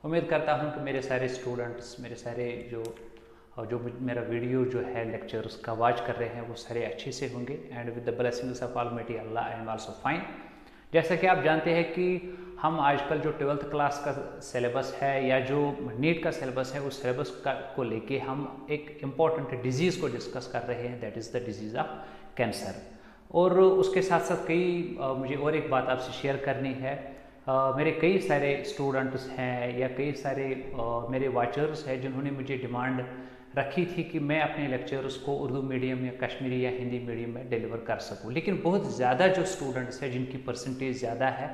उम्मीद करता हूँ कि मेरे सारे स्टूडेंट्स, मेरे सारे जो मेरा वीडियो जो है लेक्चर्स का वॉच कर रहे हैं वो सारे अच्छे से होंगे and with the blessings of almighty Allah I am also fine. जैसा कि आप जानते हैं कि हम आजकल जो 12th क्लास का सिलेबस है या जो नीट का सिलेबस है उस सिलेबस को लेके हम एक इम्पॉर्टेंट डिजीज़ को डिस्कस कर रहे हैं, that is the disease of cancer. और उसके साथ साथ मुझे और एक बात आपसे शेयर करनी है। मेरे कई सारे स्टूडेंट्स हैं या कई सारे मेरे वाचर्स हैं जिन्होंने मुझे डिमांड रखी थी कि मैं अपने लेक्चर्स को उर्दू मीडियम या कश्मीरी या हिंदी मीडियम में डिलीवर कर सकूं, लेकिन बहुत ज़्यादा जो स्टूडेंट्स हैं जिनकी परसेंटेज ज़्यादा है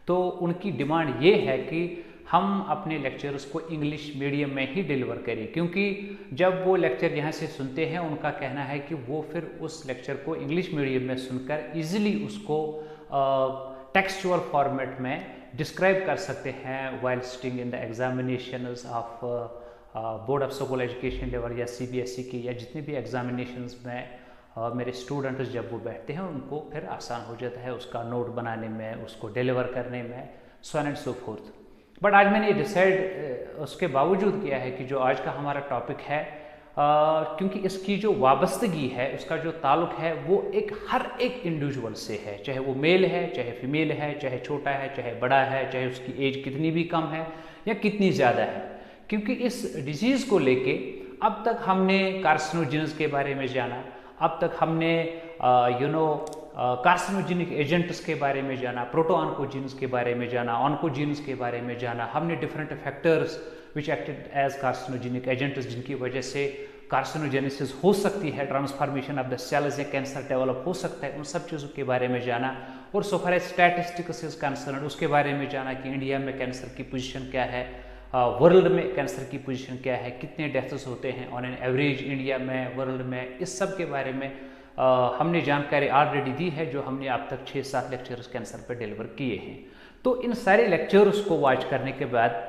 तो उनकी डिमांड ये है कि हम अपने लेक्चर्स को इंग्लिश मीडियम में ही डिलीवर करें, क्योंकि जब वो लेक्चर यहाँ से सुनते हैं उनका कहना है कि वो फिर उस लेक्चर को इंग्लिश मीडियम में सुनकर ईजिली उसको टेक्सचुअल फॉर्मेट में डिस्क्राइब कर सकते हैं while sitting in the examinations of board of school education level या CBSE की या जितने भी एग्जामिनेशंस में मेरे स्टूडेंट्स जब वो बैठते हैं उनको फिर आसान हो जाता है उसका नोट बनाने में, उसको डिलीवर करने में, so on and so fourth. But आज मैंने डिसाइड उसके बावजूद किया है कि जो आज का हमारा टॉपिक है क्योंकि इसकी जो वाबस्तगी है, उसका जो ताल्लुक है वो हर एक इंडिविजुअल से है, चाहे वो मेल है, चाहे फीमेल है, चाहे छोटा है, चाहे बड़ा है, चाहे उसकी एज कितनी भी कम है या कितनी ज़्यादा है। क्योंकि इस डिजीज़ को लेके अब तक हमने कार्सिनोजेन्स के बारे में जाना, अब तक हमने कार्सिनोजेनिक एजेंट्स के बारे में जाना, प्रोटोऑन्कोजीन्स के बारे में जाना, ऑन्कोजीन्स के बारे में जाना, हमने different factors which acted as carcinogenic agents जिनकी वजह से कार्सिनोजेनेसिस हो सकती है, ट्रांसफॉर्मेशन ऑफ द सेल्स या कैंसर डेवलप हो सकता है, उन सब चीज़ों के बारे में जाना। और so far as statistics is concerned उसके बारे में जाना कि इंडिया में कैंसर की पोजीशन क्या है, वर्ल्ड में कैंसर की पोजीशन क्या है, कितने डेथ्स होते हैं ऑन एन एवरेज इंडिया में, वर्ल्ड में, इस सब के बारे में हमने जानकारी ऑलरेडी दी है जो हमने अब तक 6-7 लेक्चर्स कैंसर पर डिलीवर किए हैं। तो इन सारे लेक्चर्स को वॉच करने के बाद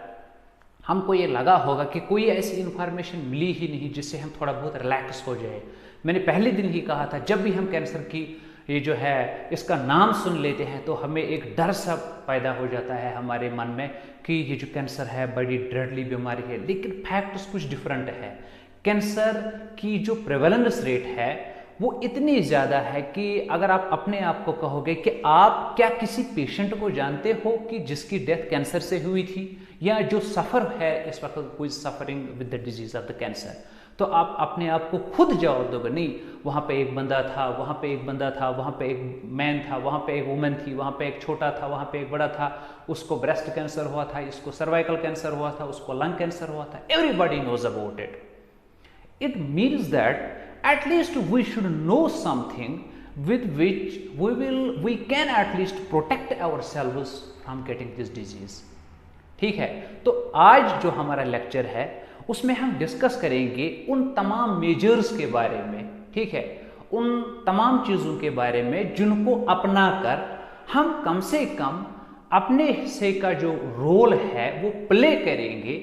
हमको ये लगा होगा कि कोई ऐसी इन्फॉर्मेशन मिली ही नहीं जिससे हम थोड़ा बहुत रिलैक्स हो जाए। मैंने पहले दिन ही कहा था, जब भी हम कैंसर की ये जो है इसका नाम सुन लेते हैं तो हमें एक डर सा पैदा हो जाता है हमारे मन में कि ये जो कैंसर है बड़ी ड्रेडली बीमारी है, लेकिन फैक्ट्स कुछ डिफरेंट है। कैंसर की जो प्रेवलेंस रेट है वो इतनी ज़्यादा है कि अगर आप अपने आप को कहोगे कि आप क्या किसी पेशेंट को जानते हो कि जिसकी डेथ कैंसर से हुई थी या जो सफ़र है इस वक्त कोई suffering with the disease of the cancer, तो आप अपने आप को खुद जवाब दोगे नहीं वहाँ पे एक बंदा था, वहाँ पे एक बंदा था, वहाँ पे एक मैन था, वहाँ पे एक वुमेन थी, वहाँ पे एक छोटा था, वहाँ पे एक बड़ा था, उसको ब्रेस्ट कैंसर हुआ था, इसको सर्वाइकल कैंसर हुआ था, उसको लंग कैंसर हुआ था। Everybody knows about it. It means that at least we should know something with which we can at least protect ourselves from getting this disease। ठीक है, तो आज जो हमारा लेक्चर है उसमें हम डिस्कस करेंगे उन तमाम मेजर्स के बारे में, ठीक है, उन तमाम चीज़ों के बारे में जिनको अपना कर हम कम से कम अपने हिस्से का जो रोल है वो प्ले करेंगे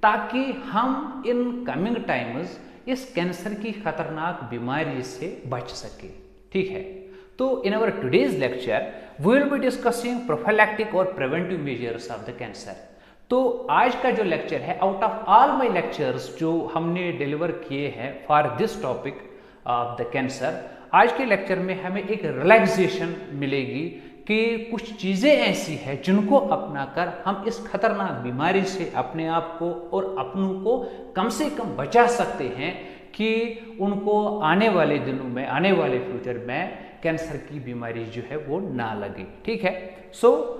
ताकि हम इन कमिंग टाइम्स इस कैंसर की खतरनाक बीमारी से बच सके। ठीक है, तो in our today's lecture we will be discussing prophylactic और preventive measures of the cancer. तो आज का जो लेक्चर है, out of all my lectures जो हमने डिलीवर किए हैं for this topic of the cancer, आज के लेक्चर में हमें एक रिलैक्सेशन मिलेगी कि कुछ चीज़ें ऐसी हैं जिनको अपनाकर हम इस खतरनाक बीमारी से अपने आप को और अपनों को कम से कम बचा सकते हैं कि उनको आने वाले दिनों में, आने वाले फ्यूचर में कैंसर की बीमारी जो है वो ना लगे। ठीक है, सो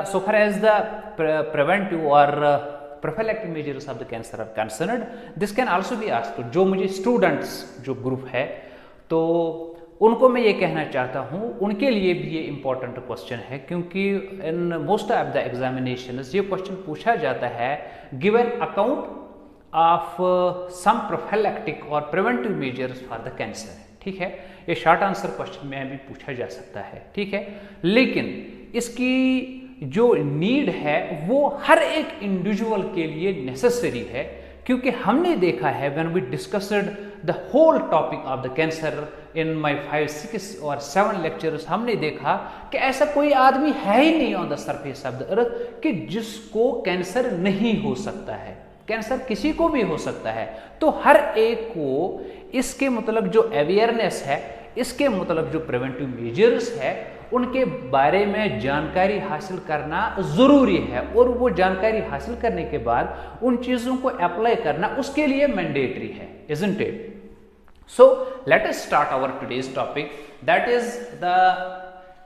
so far as the preventive or prophylactic measures of the cancer are concerned, this can also be asked। जो मुझे स्टूडेंट्स जो ग्रुप है तो उनको मैं ये कहना चाहता हूँ, उनके लिए भी ये इम्पॉर्टेंट क्वेश्चन है, क्योंकि in most of the examinations ये क्वेश्चन पूछा जाता है, give an account of some prophylactic और preventive measures for the cancer. ठीक है, ये शॉर्ट आंसर क्वेश्चन में भी पूछा जा सकता है। ठीक है, लेकिन इसकी जो नीड है वो हर एक इंडिविजुअल के लिए नेसेसरी है, क्योंकि हमने देखा है when we discussed the whole topic of the cancer in my 5, 6 और 7 लेक्चर्स हमने देखा कि ऐसा कोई आदमी है ही नहीं on the surface of the earth कि जिसको कैंसर नहीं हो सकता है। कैंसर किसी को भी हो सकता है। तो हर एक को इसके मतलब जो अवेयरनेस है, इसके मतलब जो प्रिवेंटिव मेजर्स है, उनके बारे में जानकारी हासिल करना जरूरी है। और वो जानकारी हासिल करने के बाद उन चीजों को अप्लाई करना उसके लिए मैंडेटरी है, isn't it? So let us start our today's topic, that is the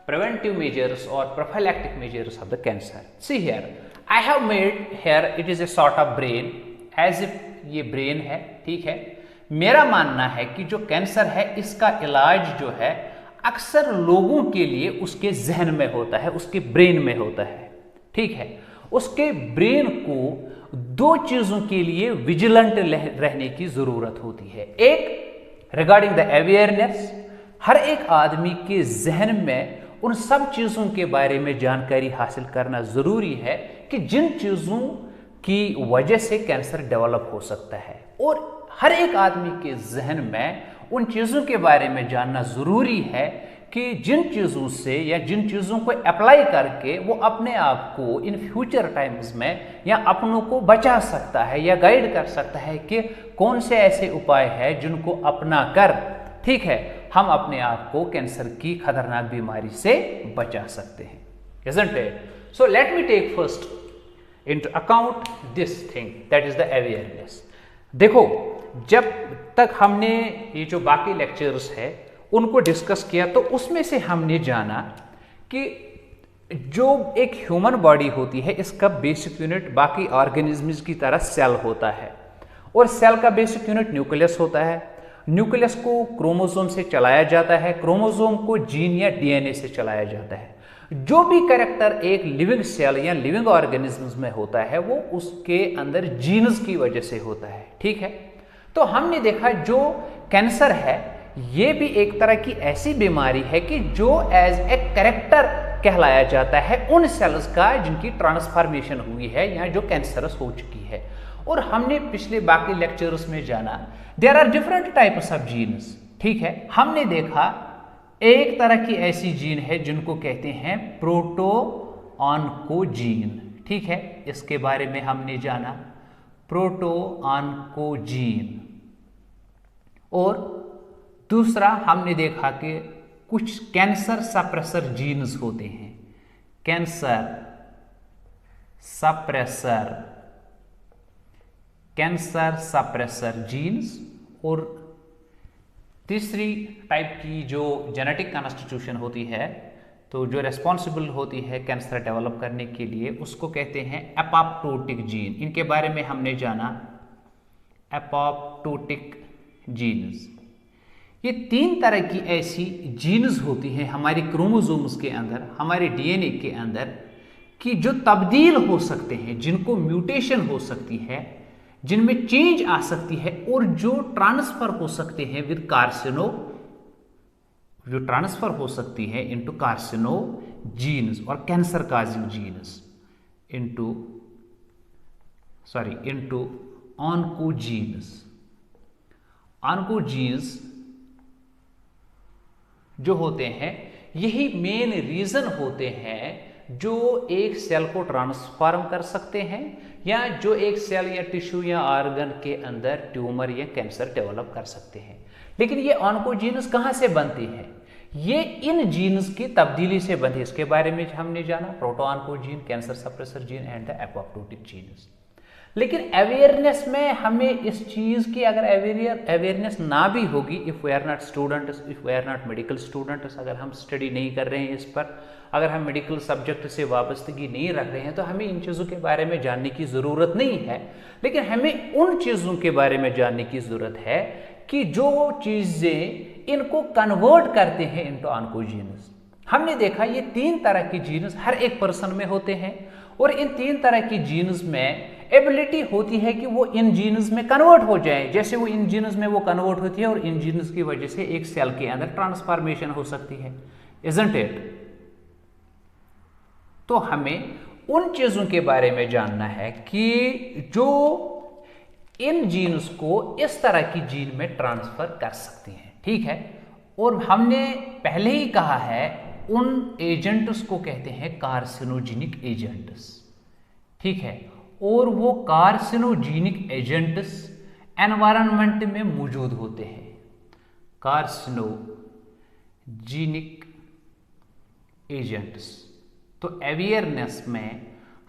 preventive measures or prophylactic measures of the cancer. See here, I have made here, it is a sort of brain, as if ये brain है, ठीक है। मेरा मानना है कि जो cancer है इसका इलाज जो है अक्सर लोगों के लिए उसके जहन में होता है, उसके ब्रेन में होता है, ठीक है। उसके ब्रेन को दो चीजों के लिए विजिलेंट रहने की जरूरत होती है। एक, रिगार्डिंग द अवेयरनेस, हर एक आदमी के जहन में उन सब चीजों के बारे में जानकारी हासिल करना जरूरी है कि जिन चीजों की वजह से कैंसर डेवलप हो सकता है। और हर एक आदमी के जहन में उन चीजों के बारे में जानना जरूरी है कि जिन चीजों से या जिन चीजों को अप्लाई करके वो अपने आप को इन फ्यूचर टाइम्स में या अपनों को बचा सकता है या गाइड कर सकता है कि कौन से ऐसे उपाय हैं जिनको अपना कर, ठीक है, हम अपने आप को कैंसर की खतरनाक बीमारी से बचा सकते हैं, isn't it? So let me take first into account this thing, that is the awareness. देखो, जब तक हमने ये जो बाकी लेक्चर्स है उनको डिस्कस किया तो उसमें से हमने जाना कि जो एक ह्यूमन बॉडी होती है इसका बेसिक यूनिट बाकी ऑर्गेनिजम्स की तरह सेल होता है। और सेल का बेसिक यूनिट न्यूक्लियस होता है। न्यूक्लियस को क्रोमोसोम से चलाया जाता है, क्रोमोसोम को जीन या डीएनए से चलाया जाता है। जो भी कैरेक्टर एक लिविंग सेल या लिविंग ऑर्गेनिजम्स में होता है वो उसके अंदर जीन्स की वजह से होता है, ठीक है। तो हमने देखा जो कैंसर है ये भी एक तरह की ऐसी बीमारी है कि जो एज ए कैरेक्टर कहलाया जाता है उन सेल्स का जिनकी ट्रांसफॉर्मेशन हुई है या जो कैंसरस हो चुकी है। और हमने पिछले बाकी लेक्चर्स में जाना there are different types of genes, ठीक है। हमने देखा एक तरह की ऐसी जीन है जिनको कहते हैं प्रोटो ऑन्कोजीन, ठीक है। इसके बारे में हमने जाना प्रोटो ऑन्कोजीन। और दूसरा हमने देखा कि कुछ कैंसर सप्रेसर जीन्स होते हैं, कैंसर सप्रेसर जीन्स। और तीसरी टाइप की जो जेनेटिक कॉन्स्टिट्यूशन होती है तो जो रेस्पॉन्सिबल होती है कैंसर डेवलप करने के लिए उसको कहते हैं एपोप्टोटिक जीन। इनके बारे में हमने जाना एपोप्टोटिक जीन्स। ये तीन तरह की ऐसी जीन्स होती हैं हमारे क्रोमोसोम्स के अंदर, हमारे डीएनए के अंदर, कि जो तब्दील हो सकते हैं, जिनको म्यूटेशन हो सकती है, जिनमें चेंज आ सकती है और जो ट्रांसफर हो सकते हैं विद कार्सिनो, जो ट्रांसफर हो सकती है इनटू कार्सिनो जीन्स और cancer causing genes into oncogenes. Oncogenes जो होते हैं यही मेन रीजन होते हैं जो एक सेल को ट्रांसफॉर्म कर सकते हैं या जो एक सेल या टिश्यू या ऑर्गन के अंदर ट्यूमर या कैंसर डेवलप कर सकते हैं। लेकिन ये ऑन्कोजीन्स कहां से बनती हैं? ये इन जीन्स की तब्दीली से बनती है। इसके बारे में हमने जाना proto oncogene, cancer suppressor gene and the apoptotic jeans. लेकिन अवेयरनेस में हमें इस चीज की अगर अवेयरनेस ना भी होगी, if we are not students, if we are not medical students, अगर हम स्टडी नहीं कर रहे हैं इस पर, अगर हम मेडिकल सब्जेक्ट से वाबस्तगी नहीं रख रहे हैं तो हमें इन चीज़ों के बारे में जानने की ज़रूरत नहीं है। लेकिन हमें उन चीज़ों के बारे में जानने की ज़रूरत है कि जो चीज़ें इनको कन्वर्ट करते हैं इनटू ऑन्कोजीन्स। हमने देखा ये तीन तरह की जीन्स हर एक पर्सन में होते हैं और इन तीन तरह की जीन्स में एबिलिटी होती है कि वो इन जीन्स में कन्वर्ट हो जाए। जैसे वो इन जीन्स में वो कन्वर्ट होती है और इन जीन्स की वजह से एक सेल के अंदर ट्रांसफॉर्मेशन हो सकती है, इजंट इट? तो हमें उन चीजों के बारे में जानना है कि जो इन जीन्स को इस तरह की जीन में ट्रांसफर कर सकती हैं, ठीक है। और हमने पहले ही कहा है उन एजेंट्स को कहते हैं कार्सिनोजेनिक एजेंट्स, ठीक है। और वो कार्सिनोजेनिक एजेंट्स एनवायरनमेंट में मौजूद होते हैं। कार्सिनोजेनिक एजेंट्स, तो अवेयरनेस में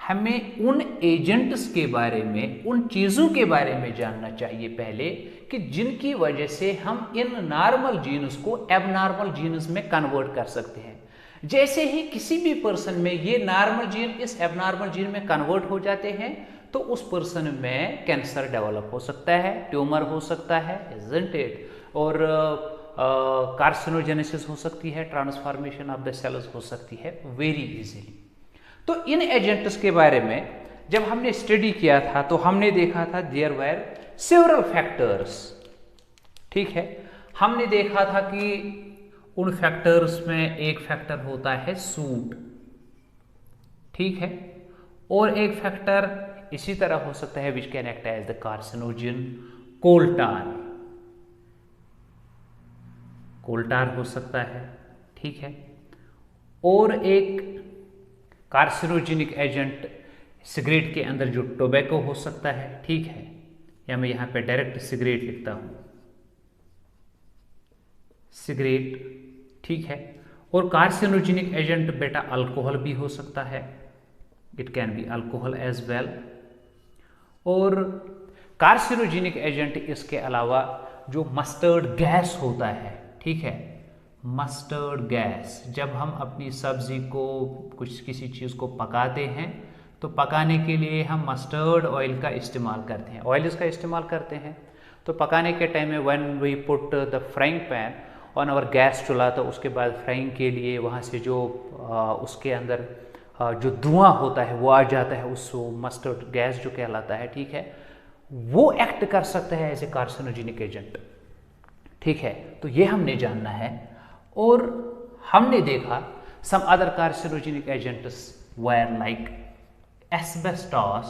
हमें उन एजेंट्स के बारे में, उन चीज़ों के बारे में जानना चाहिए पहले कि जिनकी वजह से हम इन नॉर्मल जीन्स को एबनॉर्मल जीन्स में कन्वर्ट कर सकते हैं। जैसे ही किसी भी पर्सन में ये नॉर्मल जीन इस एबनॉर्मल जीन में कन्वर्ट हो जाते हैं तो उस पर्सन में कैंसर डेवलप हो सकता है, ट्यूमर हो सकता है, इजंट इट, और कार्सिनोजेनेसिस हो सकती है, ट्रांसफॉर्मेशन ऑफ द सेल्स हो सकती है वेरी इजीली। तो इन एजेंट्स के बारे में जब हमने स्टडी किया था तो हमने देखा था देयर वर सेवरल फैक्टर्स, ठीक है। हमने देखा था कि उन फैक्टर्स में एक फैक्टर होता है सूट, ठीक है, और एक फैक्टर इसी तरह हो सकता है which can act as the carcinogen, coal tar, coal tar हो सकता है, ठीक है। और एक कार्सिनोजेनिक एजेंट सिगरेट के अंदर जो टोबैको हो सकता है, ठीक है, या मैं यहां पे डायरेक्ट सिगरेट लिखता हूं, सिगरेट, ठीक है। और कार्सिनोजेनिक एजेंट बेटा अल्कोहल भी हो सकता है, it can be alcohol as well. और कार्सिनोजेनिक एजेंट इसके अलावा जो मस्टर्ड गैस होता है, ठीक है, मस्टर्ड गैस, जब हम अपनी सब्जी को किसी चीज़ को पकाते हैं तो पकाने के लिए हम मस्टर्ड ऑयल का इस्तेमाल करते हैं, ऑयल इसका इस्तेमाल करते हैं। तो पकाने के टाइम में when we put the frying pan on our gas चूल्हा, तो उसके बाद फ्राइंग के लिए वहाँ से जो उसके अंदर जो धुआं होता है वो आ जाता है, उस मस्टर्ड गैस जो कहलाता है, ठीक है, वो एक्ट कर सकता है एज ए कार्सिनोजेनिक एजेंट, ठीक है। तो ये हमने जानना है। और हमने देखा some other carcinogenic agents were like asbestos,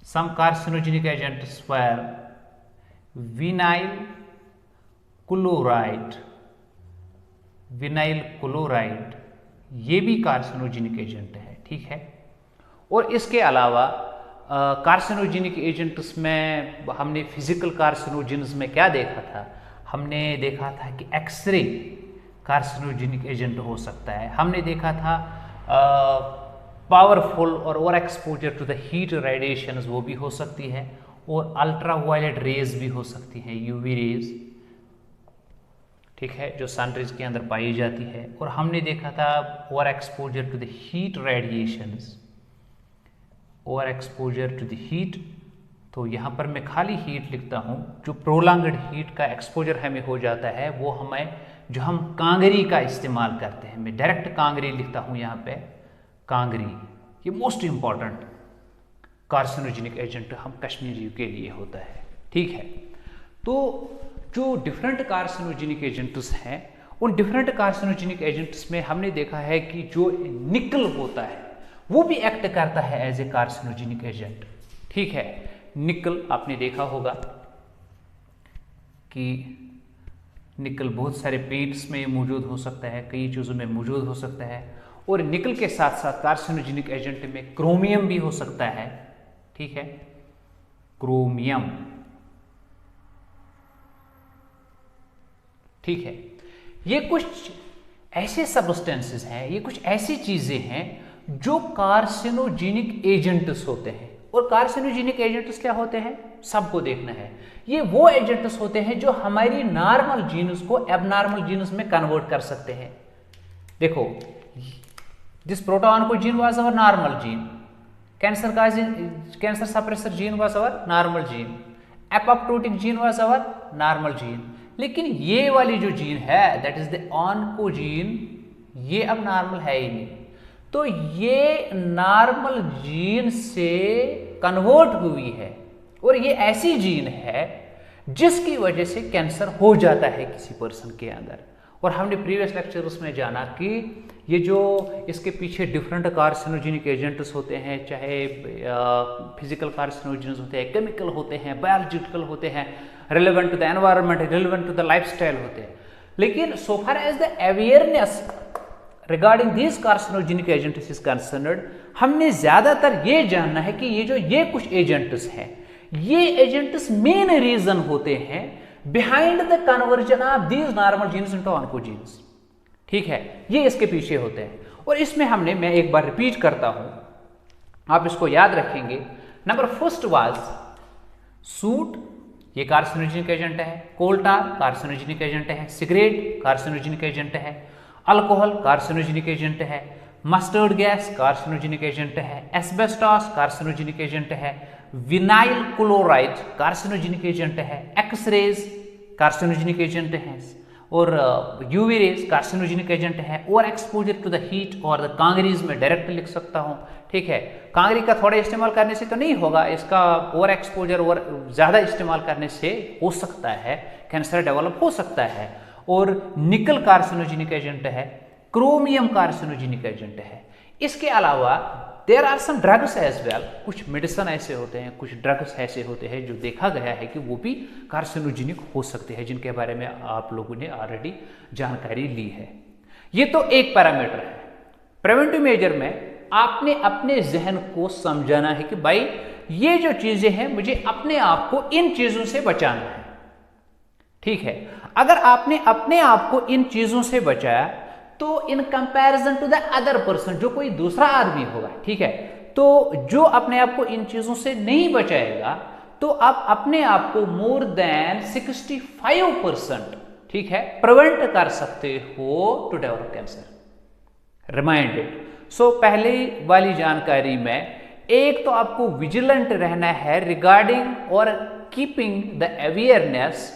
some carcinogenic agents were vinyl chloride, ये भी कार्सिनोजेनिक एजेंट है, ठीक है। और इसके अलावा कार्सिनोजेनिक एजेंट्स में हमने फिजिकल कार्सिनोजेंस में क्या देखा था, हमने देखा था कि एक्सरे कार्सिनोजेनिक एजेंट हो सकता है। हमने देखा था पावरफुल और over exposure to the heat radiations, वो भी हो सकती है, और अल्ट्रा वायलेट रेज भी हो सकती है, यूवी रेज, ठीक है, जो सन रेज के अंदर पाई जाती है। और हमने देखा था over exposure to the heat radiations, over exposure to the heat, तो यहाँ पर मैं खाली हीट लिखता हूँ, जो प्रोलॉन्ग्ड हीट का एक्सपोजर हमें हो जाता है वो हमें, जो हम कांगरी का इस्तेमाल करते हैं, मैं डायरेक्ट कांगरी लिखता हूँ यहाँ पे, कांगरी, ये मोस्ट इंपॉर्टेंट कार्सिनोजेनिक एजेंट हम कश्मीरी के लिए होता है, ठीक है। तो जो डिफरेंट कार्सिनोजेनिक एजेंट्स हैं, उन डिफरेंट कार्सिनोजेनिक एजेंट्स में हमने देखा है कि जो निकल होता है वो भी एक्ट करता है एज ए कार्सिनोजेनिक एजेंट, ठीक है। निकल आपने देखा होगा कि निकल बहुत सारे पेंट्स में मौजूद हो सकता है, कई चीज़ों में मौजूद हो सकता है। और निकल के साथ साथ कार्सिनोजेनिक एजेंट में क्रोमियम भी हो सकता है, ठीक है, क्रोमियम, ठीक है। ये कुछ ऐसे सब्सटेंसेस हैं, ये कुछ ऐसी चीजें हैं जो कार्सिनोजेनिक एजेंट्स होते हैं। और कार्सिनोजेनिक एजेंट्स क्या होते हैं, सबको देखना है। ये वो एजेंट्स होते हैं जो हमारी नॉर्मल जीन्स को एबनॉर्मल जीन्स में कन्वर्ट कर सकते हैं। देखो, this protooncogene was our normal gene, cancer suppressor gene was our normal gene, apoptotic gene was our normal gene. लेकिन ये वाली जो जीन है दैट इज द ऑन्कोजीन, ये अब नॉर्मल है ही नहीं। तो ये नॉर्मल जीन से कन्वर्ट हुई है और ये ऐसी जीन है जिसकी वजह से कैंसर हो जाता है किसी पर्सन के अंदर। और हमने प्रीवियस लेक्चर्स में जाना कि ये जो इसके पीछे डिफरेंट कार्सिनोजेनिक एजेंट्स होते हैं, चाहे फिजिकल कार्सिनोजेंस होते हैं, केमिकल होते हैं, बायोलॉजिकल होते हैं, relevant to the environment, relevant to the lifestyle होते हैं, लेकिन so far as the awareness regarding this carcinogenic agents is concerned, हमने ज्यादातर ये जानना है कि ये कुछ एजेंट्स हैं, ये एजेंट्स मेन रीजन होते हैं behind the conversion of these normal genes into oncogenes. ठीक है, ये इसके पीछे होते हैं। और इसमें मैं एक बार रिपीट करता हूं, आप इसको याद रखेंगे। नंबर फर्स्ट वाज सूट, ये कार्सिनोजेनिक एजेंट है, कोल tar कार्सिनोजेनिक एजेंट है, सिगरेट कार्सिनोजेनिक एजेंट है, अल्कोहल कार्सिनोजेनिक एजेंट है, मस्टर्ड गैस कार्सिनोजेनिक एजेंट है, एस्बेस्टॉस कार्सिनोजेनिक एजेंट है, विनाइल क्लोराइड कार्सिनोजेनिक एजेंट है, एक्सरेज कार्सिनोजेनिक एजेंट है, और यूवी रेज कार्सिनोजेनिक एजेंट है, और एक्सपोजर टू द हीट और द कांगरीज में डायरेक्ट लिख सकता हूं। ठीक है, कांगरी का थोड़ा इस्तेमाल करने से तो नहीं होगा, इसका ओवर एक्सपोजर और ज़्यादा इस्तेमाल करने से हो सकता है कैंसर डेवलप हो सकता है। और निकल कार्सिनोजेनिक एजेंट है, क्रोमियम कार्सिनोजेनिक एजेंट है। इसके अलावा there are some drugs as well, कुछ मेडिसिन ऐसे होते हैं, कुछ ड्रग्स ऐसे होते हैं जो देखा गया है कि वो भी कार्सिनोजेनिक हो सकते हैं, जिनके बारे में आप लोगों ने ऑलरेडी जानकारी ली है। ये तो एक पैरामीटर है। प्रिवेंटिव मेजर में आपने अपने जहन को समझाना है कि भाई ये जो चीजें हैं मुझे अपने आप को इन चीजों से बचाना है। ठीक है, अगर आपने अपने आप को इन चीजों से बचाया तो in comparison to the other person, जो कोई दूसरा आदमी होगा, ठीक है, तो जो अपने आप को इन चीजों से नहीं बचाएगा तो आप अपने आप को मोर देन 65%, ठीक है, प्रिवेंट कर सकते हो टू डेवलप कैंसर। रिमाइंडेड। सो पहले वाली जानकारी में एक तो आपको विजिलेंट रहना है रिगार्डिंग और keeping the awareness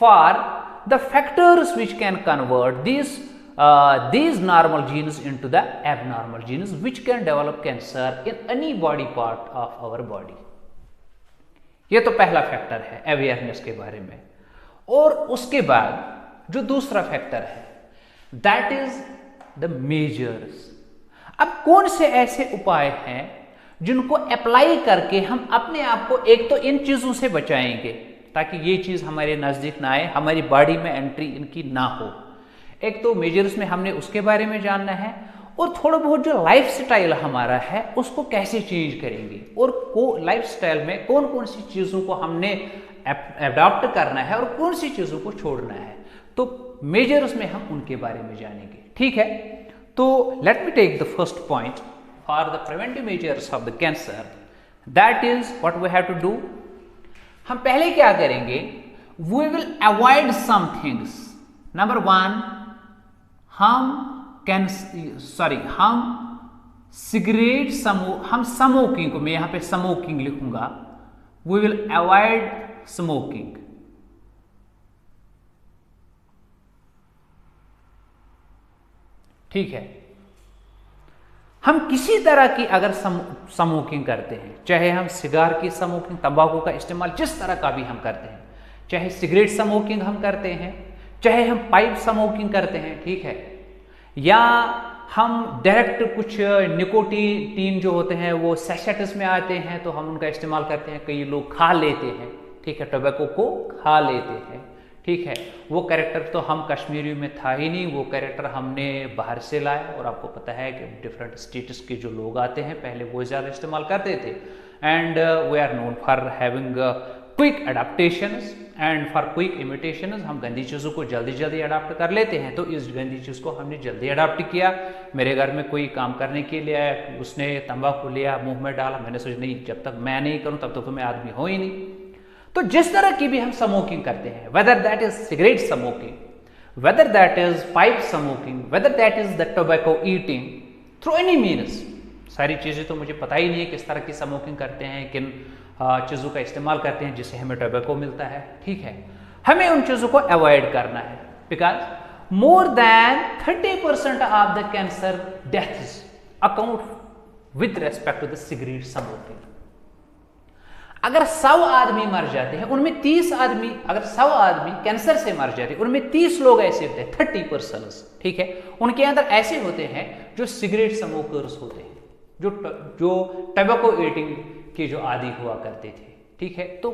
for the factors which can convert these normal genes into the abnormal genes which can develop cancer in any body part of our body। ये तो पहला फैक्टर है अवेयरनेस के बारे में। और उसके बाद जो दूसरा फैक्टर है दैट इज द मेजर्स। अब कौन से ऐसे उपाय हैं जिनको अप्लाई करके हम अपने आप को एक तो इन चीजों से बचाएंगे ताकि ये चीज हमारे नजदीक ना आए, हमारी बॉडी में एंट्री इनकी ना हो। एक तो मेजर्स में हमने उसके बारे में जानना है, और थोड़ा बहुत जो लाइफस्टाइल हमारा है उसको कैसे चेंज करेंगे, और लाइफस्टाइल में कौन कौन सी चीज़ों को हमने अडॉप्ट करना है और कौन सी चीज़ों को छोड़ना है, तो मेजर्स में हम उनके बारे में जानेंगे। ठीक है, तो let me take the first point for the preventive measures of the cancer, that is what we have to do. हम पहले क्या करेंगे, we will avoid some things. Number one, हम सिगरेट हम स्मोकिंग को, मैं यहां पे स्मोकिंग लिखूंगा, वी विल अवॉइड स्मोकिंग। ठीक है, हम किसी तरह की अगर स्मोकिंग करते हैं, चाहे हम सिगार की स्मोकिंग, तंबाकू का इस्तेमाल जिस तरह का भी हम करते हैं, चाहे सिगरेट स्मोकिंग हम करते हैं, चाहे हम पाइप स्मोकिंग करते हैं, ठीक है, या हम डायरेक्ट कुछ निकोटीन जो होते हैं वो सैशेट्स में आते हैं तो हम उनका इस्तेमाल करते हैं, कई लोग खा लेते हैं, ठीक है, टोबैको को खा लेते हैं। ठीक है, वो कैरेक्टर तो हम कश्मीरी में था ही नहीं, वो कैरेक्टर हमने बाहर से लाया, और आपको पता है कि डिफरेंट स्टेट्स के जो लोग आते हैं पहले वो ज़्यादा इस्तेमाल करते थे। And we are known for having quick adaptations and for quick imitations. हम गंदी चीज़ों को जल्दी जल्दी अडाप्ट कर लेते हैं, तो इस गंदी चीज़ को हमने जल्दी अडाप्ट किया। मेरे घर में कोई काम करने के लिए आया, उसने तंबाकू लिया, मुंह में डाला, मैंने सोचा नहीं, जब तक मैं नहीं करूं तब तक तो मैं आदमी हो ही नहीं। तो जिस तरह की भी हम स्मोकिंग करते हैं, whether that is cigarette smoking, whether that is pipe smoking, whether that is the tobacco eating, through any means, सारी चीज़ें तो मुझे पता ही नहीं है किस तरह की स्मोकिंग करते हैं, किन चीज़ों का इस्तेमाल करते हैं जिससे हमें टोबैको मिलता है। ठीक है, हमें उन चीज़ों को अवॉइड करना है, because more than 30% of the cancer deaths account with respect to the cigarette smoking. अगर 100 आदमी मर जाते हैं, उनमें 30 आदमी, अगर 100 आदमी कैंसर से मर जाते हैं, उनमें 30 लोग ऐसे होते हैं, 30%, ठीक है, उनके अंदर ऐसे होते हैं जो सिगरेट स्मोकर्स होते हैं, जो टबैको ईटिंग के जो आदी हुआ करते थे, ठीक है। तो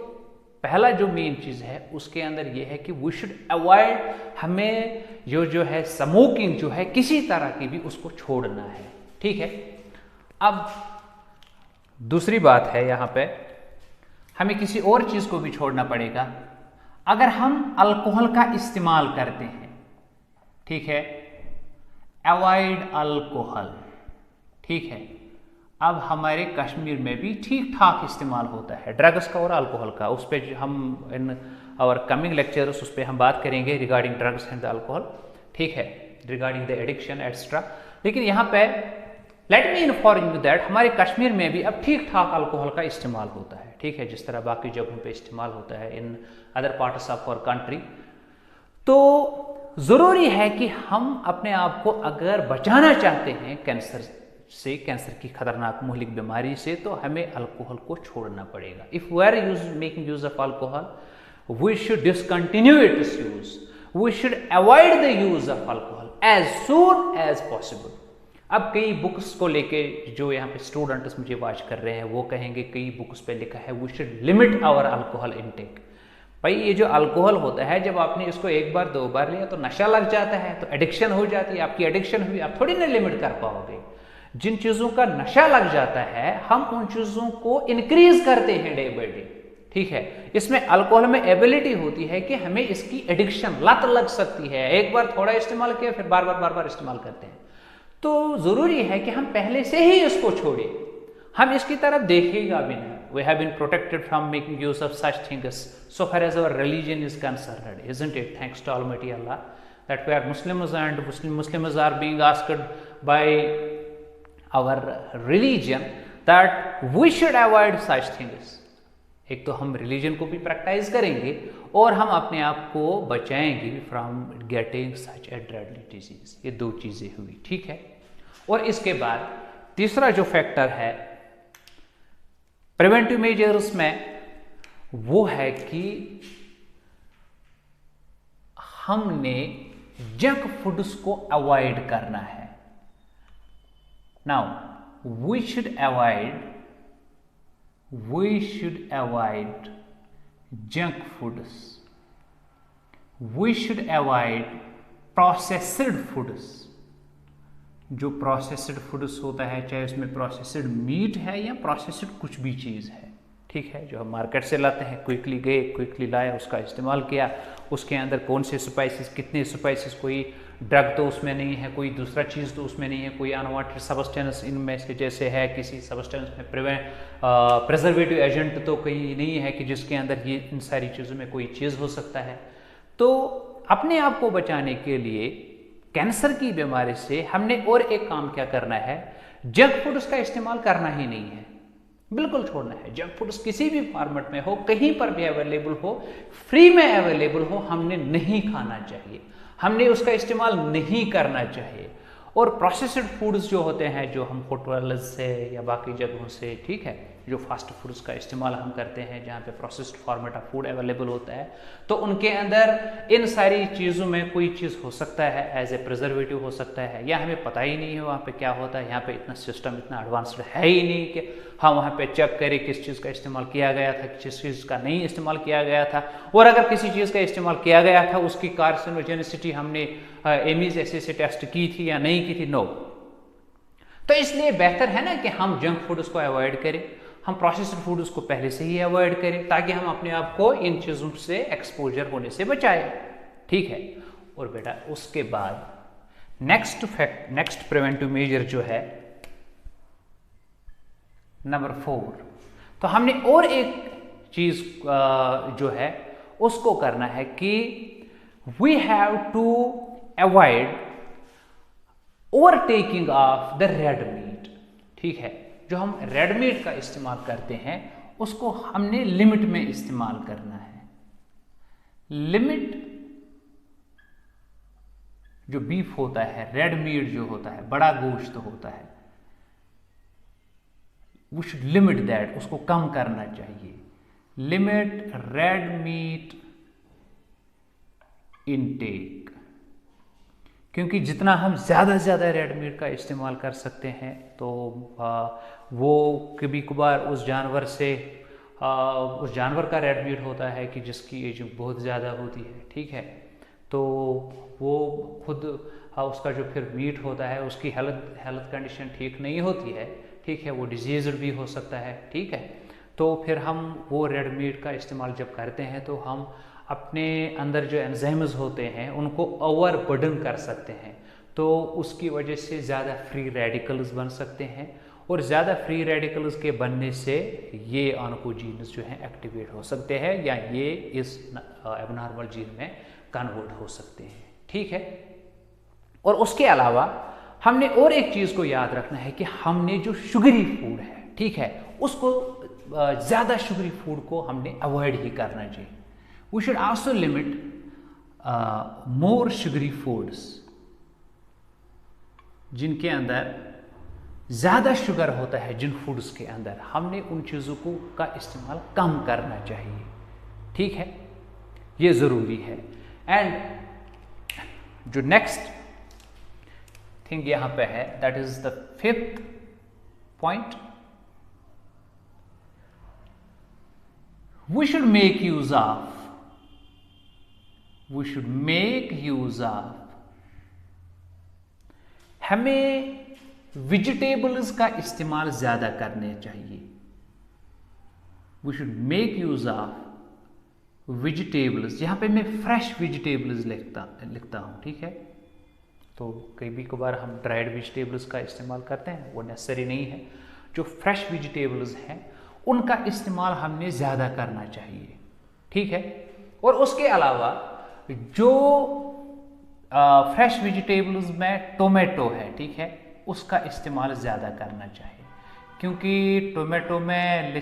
पहला जो मेन चीज है उसके अंदर यह है कि वी शुड अवॉइड, हमें जो है स्मोकिंग जो है किसी तरह की भी उसको छोड़ना है, ठीक है। अब दूसरी बात है, यहां पे हमें किसी और चीज को भी छोड़ना पड़ेगा। अगर हम अल्कोहल का इस्तेमाल करते हैं, ठीक है, अवॉइड अल्कोहल, ठीक है। अब हमारे कश्मीर में भी ठीक ठाक इस्तेमाल होता है ड्रग्स का और अल्कोहल का, उस पर हम इन आवर कमिंग लेक्चर्स उस पर हम बात करेंगे रिगार्डिंग ड्रग्स एंड अल्कोहल, ठीक है, रिगार्डिंग द एडिक्शन एक्स्ट्रा। लेकिन यहाँ पे let me inform you that हमारे कश्मीर में भी अब ठीक ठाक अल्कोहल का इस्तेमाल होता है, ठीक है, जिस तरह बाकी जगहों पे इस्तेमाल होता है in other parts of our country. तो ज़रूरी है कि हम अपने आप को अगर बचाना चाहते हैं कैंसर से, कैंसर की खतरनाक मुहलिक बीमारी से, तो हमें अल्कोहल को छोड़ना पड़ेगा। If we are making use of alcohol, we should discontinue its use, we should avoid the use of alcohol as soon as possible. अब कई बुक्स को लेके जो यहाँ पे स्टूडेंट्स मुझे वॉच कर रहे हैं वो कहेंगे, कई बुक्स पे लिखा है we should limit our alcohol intake. भाई ये जो अल्कोहल होता है, जब आपने इसको एक बार दो बार लिया तो नशा लग जाता है, तो एडिक्शन हो जाती है, आपकी एडिक्शन हुई, आप थोड़ी ना लिमिट कर पाओगे। जिन चीजों का नशा लग जाता है हम उन चीजों को इंक्रीज करते हैं डे बाय डे, ठीक है। इसमें अल्कोहल में एबिलिटी होती है कि हमें इसकी एडिक्शन, लत लग सकती है, एक बार थोड़ा इस्तेमाल किया फिर बार बार इस्तेमाल करते हैं। तो जरूरी है कि हम पहले से ही इसको छोड़ें, हम इसकी तरफ देखेगा भी नहीं। We have been protected from making use of such things so far as our religion is concerned, isn't it, thanks to almighty Allah that we are Muslims and Muslims are being asked by our religion that we should avoid such things। एक तो हम religion को भी practice करेंगे और हम अपने आप को बचाएंगे from getting such A deadly disease. ये दो चीजें हुई, ठीक है। और इसके बाद तीसरा जो फैक्टर है प्रिवेंटिव मेजर्स में, वो है कि हमने जंक फूड्स को अवॉइड करना है। Now we should avoid junk foods, we should avoid processed foods. जो प्रोसेस्ड फूड्स होता है, चाहे उसमें प्रोसेस्ड मीट है या प्रोसेस्ड कुछ भी चीज़ है, ठीक है, जो हम मार्केट से लाते हैं, क्विकली गए, क्विकली लाया, उसका इस्तेमाल किया, उसके अंदर कौन से स्पाइसेस, कितने स्पाइसेस, कोई ड्रग तो उसमें नहीं है, कोई दूसरा चीज़ तो उसमें नहीं है, कोई अनवांटेड सब्सटेंस इनमें से जैसे है, किसी सब्सटेंस में प्रिजर्वेटिव एजेंट तो कोई नहीं है कि जिसके अंदर ये इन सारी चीज़ों में कोई चीज़ हो सकता है। तो अपने आप को बचाने के लिए कैंसर की बीमारी से हमने और एक काम क्या करना है, जंक फूड्स का इस्तेमाल करना ही नहीं है, बिल्कुल छोड़ना है। जंक फूड्स किसी भी फॉर्मेट में हो, कहीं पर भी अवेलेबल हो, फ्री में अवेलेबल हो, हमने नहीं खाना चाहिए, हमने उसका इस्तेमाल नहीं करना चाहिए। और प्रोसेस्ड फूड्स जो होते हैं, जो हम होटल से या बाकी जगहों से, ठीक है, जो फास्ट फूड्स का इस्तेमाल हम करते हैं, जहाँ पे processed format of food available होता है, तो उनके अंदर इन सारी चीज़ों में कोई चीज़ हो सकता है, एज ए प्रिजर्वेटिव हो सकता है, या हमें पता ही नहीं है वहाँ पे क्या होता है। यहाँ पे इतना सिस्टम इतना एडवांस्ड है ही नहीं कि हम वहाँ पे चेक करें किस चीज़ का इस्तेमाल किया गया था, किस चीज़ का नहीं इस्तेमाल किया गया था, और अगर किसी चीज़ का इस्तेमाल किया गया था उसकी कार्सिनोजेनिसिटी हमने एमीज ऐसे टेस्ट की थी या नहीं की थी, नो। तो इसलिए बेहतर है ना कि हम जंक फूड्स को अवॉइड करें, हम प्रोसेस्ड फूड्स को पहले से ही अवॉइड करें, ताकि हम अपने आप को इन चीज़ों से एक्सपोजर होने से बचाएं, ठीक है। और बेटा उसके बाद नेक्स्ट प्रिवेंटिव मेजर जो है नंबर 4, तो हमने और एक चीज जो है उसको करना है कि we have to avoid overtaking of the red meat, ठीक है। जो हम रेड मीट का इस्तेमाल करते हैं उसको हमने लिमिट में इस्तेमाल करना है। लिमिट जो बीफ होता है, रेड मीट जो होता है, बड़ा गोश्त होता है, वी शुड लिमिट दैट, उसको कम करना चाहिए। लिमिट रेड मीट इनटेक, क्योंकि जितना हम ज़्यादा से ज़्यादा रेड मीट का इस्तेमाल कर सकते हैं तो वो कभी कभार उस जानवर का रेड मीट होता है कि जिसकी एज बहुत ज़्यादा होती है, ठीक है, तो वो खुद उसका जो फिर मीट होता है उसकी हेल्थ कंडीशन ठीक नहीं होती है, ठीक है, वो डिजीज भी हो सकता है, ठीक है, तो फिर हम वो रेड मीट का इस्तेमाल जब करते हैं तो हम अपने अंदर जो एंजाइम्स होते हैं उनको ओवर बर्डन कर सकते हैं, तो उसकी वजह से ज़्यादा फ्री रेडिकल्स बन सकते हैं और ज़्यादा फ्री रेडिकल्स के बनने से ये ऑन्कोजीन्स जो हैं एक्टिवेट हो सकते हैं या ये इस एबनॉर्मल जीन में कन्वर्ट हो सकते हैं, ठीक है। और उसके अलावा हमने और एक चीज़ को याद रखना है कि हमने जो शुगरी फूड है, ठीक है, उसको ज़्यादा शुगरी फूड को हमने अवॉइड ही करना चाहिए। We should also limit more sugary foods, जिनके अंदर ज़्यादा शुगर होता है, जिन फूड्स के अंदर हमने उन चीज़ों को का इस्तेमाल कम करना चाहिए, ठीक है, ये ज़रूरी है। एंड जो नेक्स्ट थिंग यहाँ पे है, that is the 5th point, we should make use of हमें वेजिटेबल्स का इस्तेमाल ज़्यादा करने चाहिए। We should make use of vegetables, यहाँ पे मैं फ्रेश वेजिटेबल्स लिखता हूँ, ठीक है, तो कभी कभार हम ड्राइड वेजिटेबल्स का इस्तेमाल करते हैं, वो नेसेसरी नहीं है। जो फ्रेश वेजिटेबल्स हैं उनका इस्तेमाल हमने ज़्यादा करना चाहिए, ठीक है। और उसके अलावा जो फ्रेश वेजिटेबल्स में टोमेटो है, ठीक है, उसका इस्तेमाल ज़्यादा करना चाहिए, क्योंकि टोमेटो में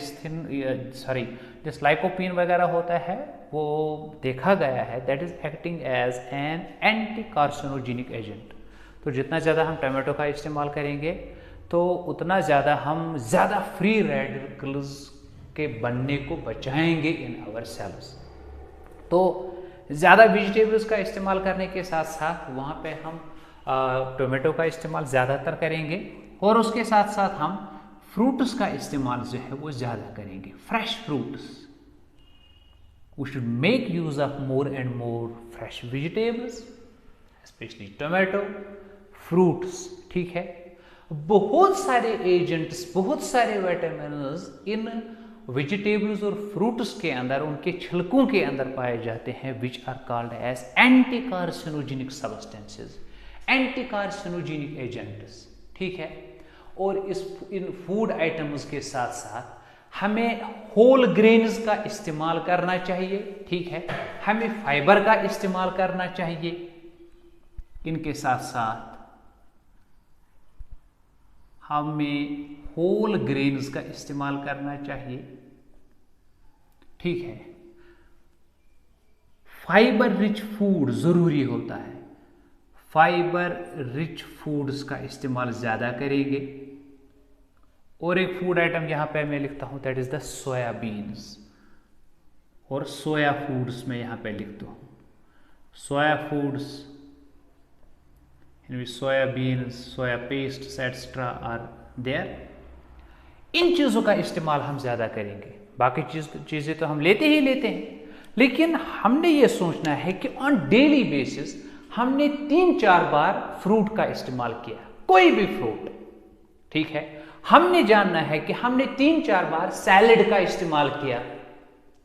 जिस लाइकोपीन वगैरह होता है वो देखा गया है that is acting as an anti carcinogenic agent. तो जितना ज़्यादा हम टोमेटो का इस्तेमाल करेंगे तो उतना ज़्यादा हम ज़्यादा फ्री रेडिकल्स के बनने को बचाएंगे इन आवर सेल्स। तो ज़्यादा वेजिटेबल्स का इस्तेमाल करने के साथ साथ वहाँ पे हम टोमेटो का इस्तेमाल ज़्यादातर करेंगे और उसके साथ साथ हम फ्रूट्स का इस्तेमाल जो है वो ज़्यादा करेंगे, fresh fruits. We should make use of more and more fresh vegetables, specially tomato, fruits, ठीक है। बहुत सारे एजेंट्स, बहुत सारे विटामिन्स इन वेजिटेबल्स और फ्रूट्स के अंदर, उनके छिलकों के अंदर पाए जाते हैं, which are called as anti carcinogenic substances, anti carcinogenic agents, ठीक है। और इन फूड आइटम्स के साथ साथ हमें होल ग्रेन्स का इस्तेमाल करना चाहिए, ठीक है, हमें फाइबर का इस्तेमाल करना चाहिए। इनके साथ साथ हमें होल ग्रेन्स का इस्तेमाल करना चाहिए, ठीक है। फाइबर रिच फूड जरूरी होता है, फाइबर रिच फूड्स का इस्तेमाल ज़्यादा करेंगे। और एक फूड आइटम यहाँ पे मैं लिखता हूँ दैट इज़ द सोयाबीन्स, और सोया फूड्स में यहाँ पे लिखता हूँ soya foods, soyabeans, soya paste etcetera are there. इन चीज़ों का इस्तेमाल हम ज़्यादा करेंगे। बाकी चीज़ें तो हम लेते ही लेते हैं, लेकिन हमने ये सोचना है कि ऑन डेली बेसिस हमने 3-4 बार फ्रूट का इस्तेमाल किया, कोई भी फ्रूट, ठीक है। हमने जानना है कि हमने 3-4 बार सैलेड का इस्तेमाल किया,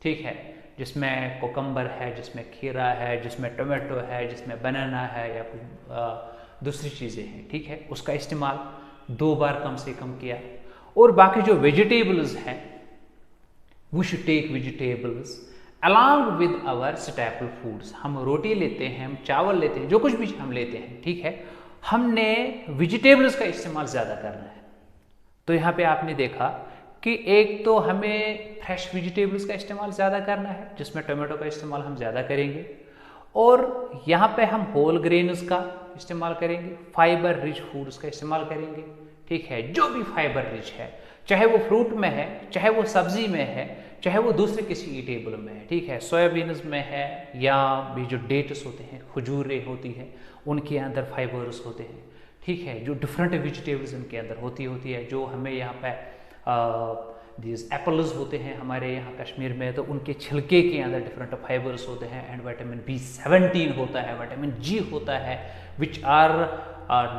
ठीक है, जिसमें कोकम्बर है, जिसमें खीरा है, जिसमें टोमेटो है, जिसमें बनाना है या कोई दूसरी चीज़ें हैं, ठीक है, उसका इस्तेमाल 2 बार कम से कम किया। और बाकी जो वेजिटेबल्स हैं, we should take vegetables along with our staple foods. हम रोटी लेते हैं, हम चावल लेते हैं, जो कुछ भी हम लेते हैं, ठीक है, हमने वेजिटेबल्स का इस्तेमाल ज़्यादा करना है। तो यहाँ पे आपने देखा कि एक तो हमें फ्रेश वेजिटेबल्स का इस्तेमाल ज़्यादा करना है, जिसमें टोमेटो का इस्तेमाल हम ज़्यादा करेंगे, और यहाँ पे हम होल ग्रेन्स का इस्तेमाल करेंगे, फाइबर रिच फूड्स का इस्तेमाल करेंगे, ठीक है। जो भी फाइबर रिच है, चाहे वो फ्रूट में है, चाहे वो सब्जी में है, चाहे वो दूसरे किसी ईटेबल में है, ठीक है, सोयाबीन्स में है या भी जो डेट्स होते हैं, खजूरें होती हैं, उनके अंदर फाइबर्स होते हैं, ठीक है, जो डिफरेंट वेजिटेबल्स उनके अंदर होती है, जो हमें यहाँ पे दिस एप्पल्स होते हैं हमारे यहाँ कश्मीर में, तो उनके छिलके के अंदर डिफरेंट फाइबर्स होते हैं, एंड विटामिन B17 होता है, विटामिन G होता है, which are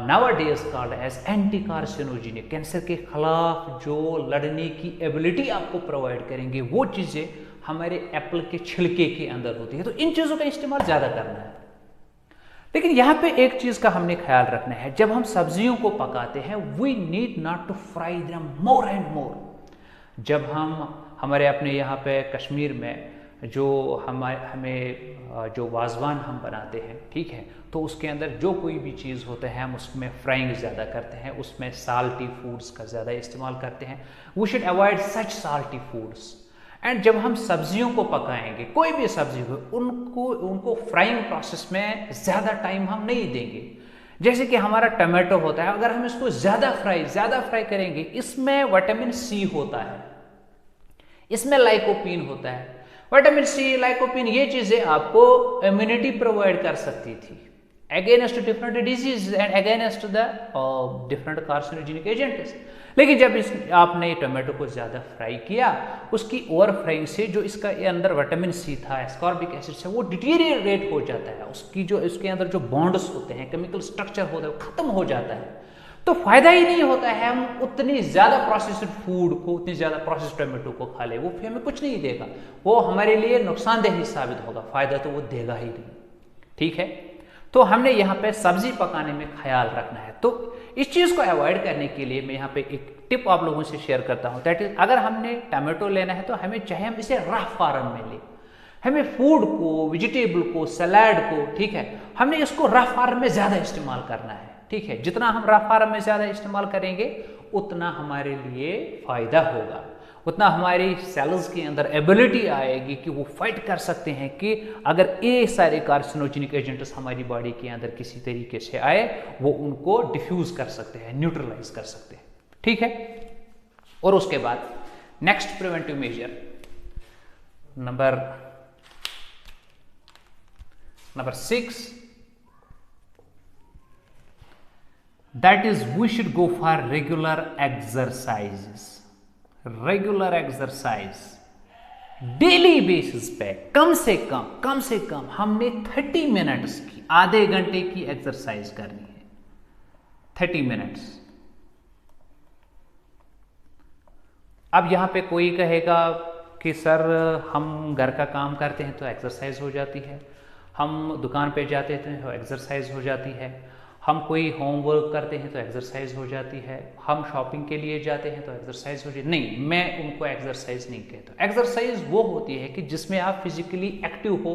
nowadays called as anti carcinogenic, cancer के खिलाफ जो लड़ने की एबिलिटी आपको प्रोवाइड करेंगे, वो चीज़ें हमारे एप्पल के छिलके के अंदर होती है। तो इन चीज़ों का इस्तेमाल ज़्यादा करना है। लेकिन यहाँ पे एक चीज़ का हमने ख्याल रखना है, जब हम सब्जियों को पकाते हैं, we need not to fry them more and more. जब हम हमारे अपने यहाँ पे कश्मीर में जो हमें जो वाजवान हम बनाते हैं, ठीक है, तो उसके अंदर जो कोई भी चीज़ होता है हम उसमें फ्राइंग ज़्यादा करते हैं, उसमें साल्टी फूड्स का ज़्यादा इस्तेमाल करते हैं। We should avoid such salty foods. And जब हम सब्जियों को पकाएंगे, कोई भी सब्जी हो, उनको फ्राइंग प्रोसेस में ज़्यादा टाइम हम नहीं देंगे। जैसे कि हमारा टमाटो होता है, अगर हम इसको ज़्यादा फ्राई करेंगे, इसमें विटामिन C होता है, इसमें लाइकोपीन होता है। विटामिन C, लाइकोपीन, ये चीज़ें आपको इम्यूनिटी प्रोवाइड कर सकती थी against different disease and against the different carcinogenic agents. लेकिन जब आपने टोमेटो को ज़्यादा फ्राई किया, उसकी ओवर फ्राइंग से जो इसका अंदर विटामिन C था, एस्कॉर्बिक एसिड से, वो डिटीरियरेट हो जाता है, उसकी जो इसके अंदर जो बॉन्ड्स होते हैं, केमिकल स्ट्रक्चर होता है, वो खत्म हो जाता है। तो फायदा ही नहीं होता है हम उतनी ज़्यादा प्रोसेस्ड फूड को, उतनी ज़्यादा प्रोसेस्ड टोमेटो को खा ले, वो फिर हमें कुछ नहीं देगा, वो हमारे लिए नुकसानदेह ही साबित होगा, फायदा तो वो देगा ही नहीं, ठीक है। तो हमने यहाँ पे सब्जी पकाने में ख्याल रखना है। तो इस चीज़ को अवॉइड करने के लिए मैं यहाँ पे एक टिप आप लोगों से शेयर करता हूँ, दैट इज, अगर हमने टमाटो लेना है तो हमें चाहे हम इसे रफ फॉर्म में लें, हमें फूड को, वेजिटेबल को, सलाद को, ठीक है, हमने इसको रफ फॉर्म में ज़्यादा इस्तेमाल करना है, ठीक है। जितना हम रफ फॉर्म में ज़्यादा इस्तेमाल करेंगे उतना हमारे लिए फ़ायदा होगा, उतना हमारी सेल्स के अंदर एबिलिटी आएगी कि वो फाइट कर सकते हैं कि अगर ये सारे कार्सिनोजेनिक एजेंट्स हमारी बॉडी के अंदर किसी तरीके से आए, वो उनको डिफ्यूज़ कर सकते हैं, न्यूट्रलाइज कर सकते हैं, ठीक है। और उसके बाद next preventive measure number 6, that is we should go for regular exercises, regular exercise daily basis पे कम से कम हमने 30 मिनट्स की, आधे घंटे की एक्सरसाइज करनी है, 30 मिनट्स। अब यहां पे कोई कहेगा कि सर हम घर का काम करते हैं तो एक्सरसाइज हो जाती है, हम दुकान पे जाते हैं तो एक्सरसाइज हो जाती है, हम कोई होमवर्क करते हैं तो एक्सरसाइज हो जाती है, हम शॉपिंग के लिए जाते हैं तो एक्सरसाइज हो जाती है। नहीं, मैं उनको एक्सरसाइज नहीं कहता। एक्सरसाइज वो होती है कि जिसमें आप फिजिकली एक्टिव हो,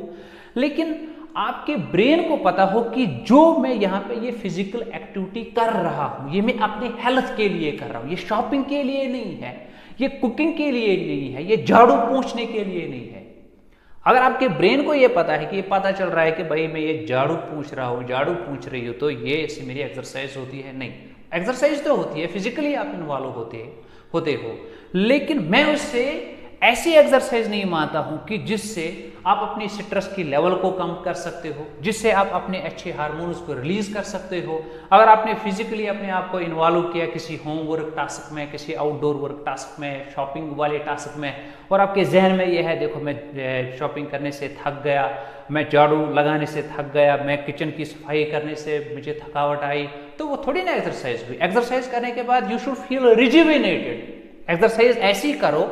लेकिन आपके ब्रेन को पता हो कि जो मैं यहाँ पे ये फिजिकल एक्टिविटी कर रहा हूँ, ये मैं अपने हेल्थ के लिए कर रहा हूँ, ये शॉपिंग के लिए नहीं है, ये कुकिंग के लिए नहीं है, ये झाड़ू पोंछने के लिए नहीं है। अगर आपके ब्रेन को ये पता है कि ये पता चल रहा है कि भाई मैं ये झाड़ू पूछ रहा हूँ, झाड़ू पूछ रही हूँ, तो ये इससे मेरी एक्सरसाइज होती है, नहीं, एक्सरसाइज तो होती है, फिजिकली आप इन्वॉल्व होते हो, लेकिन मैं उससे ऐसी एक्सरसाइज नहीं मानता हूं कि जिससे आप अपनी स्ट्रेस की लेवल को कम कर सकते हो, जिससे आप अपने अच्छे हार्मोन्स को रिलीज कर सकते हो। अगर आपने फिजिकली अपने आप को इन्वॉल्व किया किसी होमवर्क टास्क में, किसी आउटडोर वर्क टास्क में, शॉपिंग वाले टास्क में, और आपके जहन में यह है देखो मैं शॉपिंग करने से थक गया, मैं झाड़ू लगाने से थक गया, मैं किचन की सफाई करने से मुझे थकावट आई, तो वो थोड़ी ना एक्सरसाइज हुई। एक्सरसाइज करने के बाद you should feel rejuvenated. Exercise ऐसी करो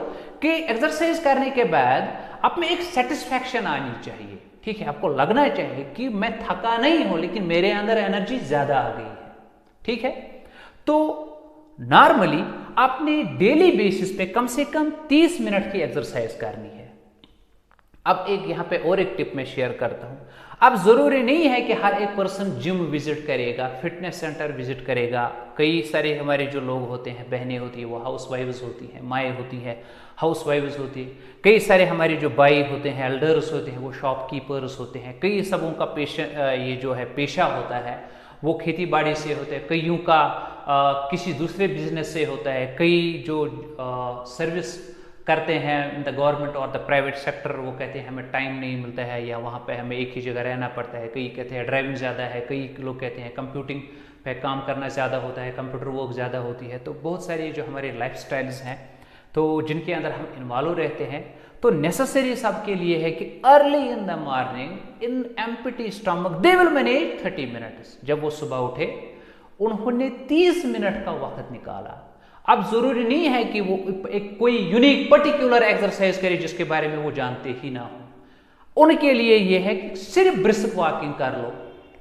कि एक्सरसाइज करने के बाद आप में एक सेटिस्फैक्शन आनी चाहिए, ठीक है, आपको लगना चाहिए कि मैं थका नहीं हूं लेकिन मेरे अंदर एनर्जी ज्यादा आ गई है, ठीक है। तो नॉर्मली आपने डेली बेसिस पे कम से कम 30 मिनट की एक्सरसाइज करनी है। अब एक यहां पे और एक टिप मैं शेयर करता हूं। अब जरूरी नहीं है कि हर एक पर्सन जिम विजिट करेगा, फिटनेस सेंटर विजिट करेगा। कई सारे हमारे जो लोग होते हैं, बहनें होती है, वो हाउस वाइफ्स होती हैं, माएँ होती हैं, हाउस वाइफ्स होती है। कई सारे हमारे जो भाई होते हैं, एल्डर्स होते हैं, वो शॉपकीपर्स होते हैं। कई सबों का ये जो है पेशा होता है वो खेती बाड़ी से होता है, कईयों का किसी दूसरे बिजनेस से होता है, कई जो सर्विस करते हैं इन द गवर्नमेंट और द प्राइवेट सेक्टर, वो कहते हैं हमें टाइम नहीं मिलता है या वहाँ पे हमें एक ही जगह रहना पड़ता है। कई कहते हैं ड्राइविंग ज़्यादा है, कई लोग कहते हैं कंप्यूटिंग पे काम करना ज़्यादा होता है, कंप्यूटर वर्क ज़्यादा होती है। तो बहुत सारी जो हमारे लाइफ स्टाइल्स हैं तो जिनके अंदर हम इन्वॉल्व रहते हैं, तो नेसेसरी सबके लिए है कि early in the morning in empty stomach they will manage 30 minutes. जब वो सुबह उठे उन्होंने 30 मिनट का वक्त निकाला। अब जरूरी नहीं है कि वो एक कोई यूनिक पर्टिकुलर एक्सरसाइज करे जिसके बारे में वो जानते ही ना हो। उनके लिए ये है कि सिर्फ ब्रिस्क वॉकिंग कर लो,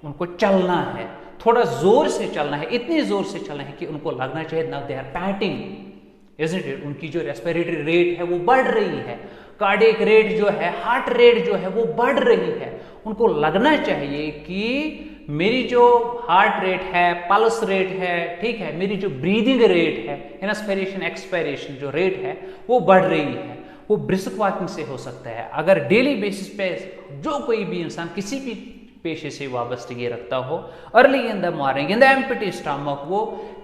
उनको चलना है, थोड़ा जोर से चलना है, इतनी जोर से चलना है कि उनको लगना चाहिए ना they are panting, isn't it. उनकी जो रेस्पिरेटरी रेट है वो बढ़ रही है, कार्डियक रेट जो है, हार्ट रेट जो है वो बढ़ रही है। उनको लगना चाहिए कि मेरी जो हार्ट रेट है, पल्स रेट है, ठीक है, मेरी जो ब्रीदिंग रेट है, इंस्पिरेशन एक्सपायरेशन जो रेट है वो बढ़ रही है। वो ब्रिस्क वॉकिंग से हो सकता है। अगर डेली बेसिस पे जो कोई भी इंसान किसी भी पेशे से वाबस्तगी रखता हो, early in the morning in the empty stomach वो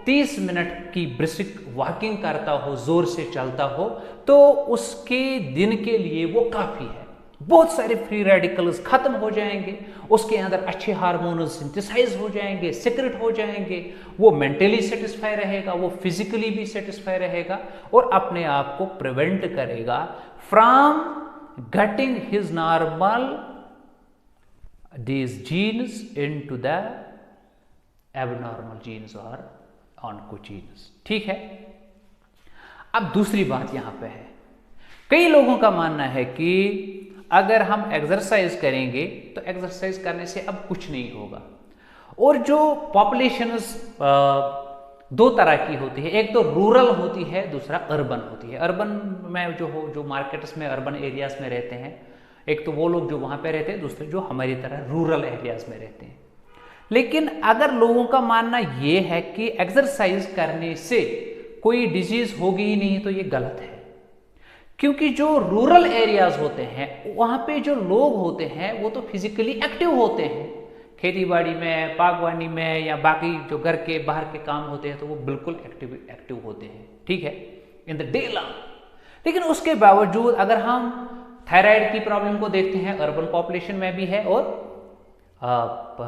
30 मिनट की ब्रिस्क वॉकिंग करता हो, जोर से चलता हो, तो उसके दिन के लिए वो काफी है। बहुत सारे फ्री रेडिकल्स खत्म हो जाएंगे, उसके अंदर अच्छे हार्मोन्स सिंथेसाइज हो जाएंगे, सीक्रेट हो जाएंगे, वो मेंटली सेटिस्फाई रहेगा, वो फिजिकली भी सेटिस्फाई रहेगा और अपने आप को प्रिवेंट करेगा from getting his normal these genes into the abnormal genes or oncogenes। ठीक है। अब दूसरी बात यहां पे है, कई लोगों का मानना है कि अगर हम एक्सरसाइज करेंगे तो एक्सरसाइज करने से अब कुछ नहीं होगा। और जो पॉपुलेशंस दो तरह की होती है, एक तो रूरल होती है, दूसरा अर्बन होती है। अर्बन में जो मार्केट्स में अर्बन एरियाज में रहते हैं, एक तो वो लोग जो वहां पे रहते हैं, दूसरे जो हमारी तरह रूरल एरियाज में रहते हैं। लेकिन अगर लोगों का मानना ये है कि एक्सरसाइज करने से कोई डिजीज होगी ही नहीं, तो ये गलत है। क्योंकि जो रूरल एरियाज होते हैं वहां पे जो लोग होते हैं वो तो फिजिकली एक्टिव होते हैं, खेती बाड़ी में, बागवानी में या बाकी जो घर के बाहर के काम होते हैं तो वो बिल्कुल एक्टिव होते हैं, ठीक है, इन द डे लॉन्ग। लेकिन उसके बावजूद अगर हम थायराइड की प्रॉब्लम को देखते हैं, अर्बन पॉपुलेशन में भी है और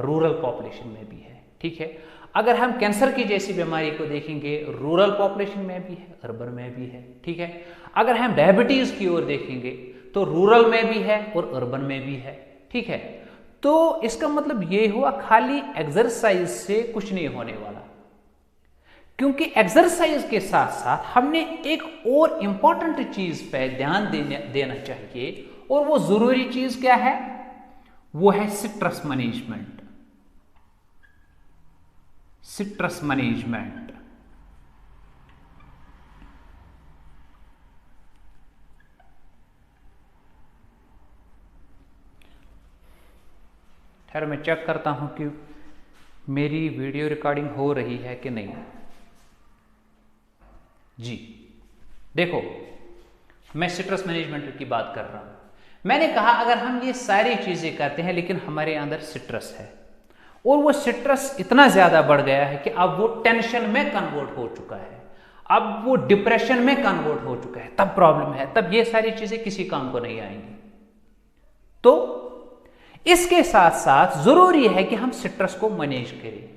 रूरल पॉपुलेशन में भी है, ठीक है। अगर हम कैंसर की जैसी बीमारी को देखेंगे, रूरल पॉपुलेशन में भी है, अर्बन में भी है, ठीक है। अगर हम डायबिटीज की ओर देखेंगे तो रूरल में भी है और अर्बन में भी है, ठीक है। तो इसका मतलब ये हुआ खाली एक्सरसाइज से कुछ नहीं होने वाला, क्योंकि एक्सरसाइज के साथ साथ हमने एक और इंपॉर्टेंट चीज पे ध्यान देना चाहिए, और वो जरूरी चीज क्या है? वो है स्ट्रेस मैनेजमेंट। स्ट्रेस मैनेजमेंट खैर मैं चेक करता हूं कि मेरी वीडियो रिकॉर्डिंग हो रही है कि नहीं। जी देखो, मैं स्ट्रेस मैनेजमेंट की बात कर रहा हूं। मैंने कहा अगर हम ये सारी चीजें करते हैं लेकिन हमारे अंदर स्ट्रेस है और वो स्ट्रेस इतना ज्यादा बढ़ गया है कि अब वो टेंशन में कन्वर्ट हो चुका है, अब वो डिप्रेशन में कन्वर्ट हो चुका है, तब प्रॉब्लम है, तब ये सारी चीजें किसी काम को नहीं आएंगी। तो इसके साथ साथ जरूरी है कि हम स्ट्रेस को मैनेज करें।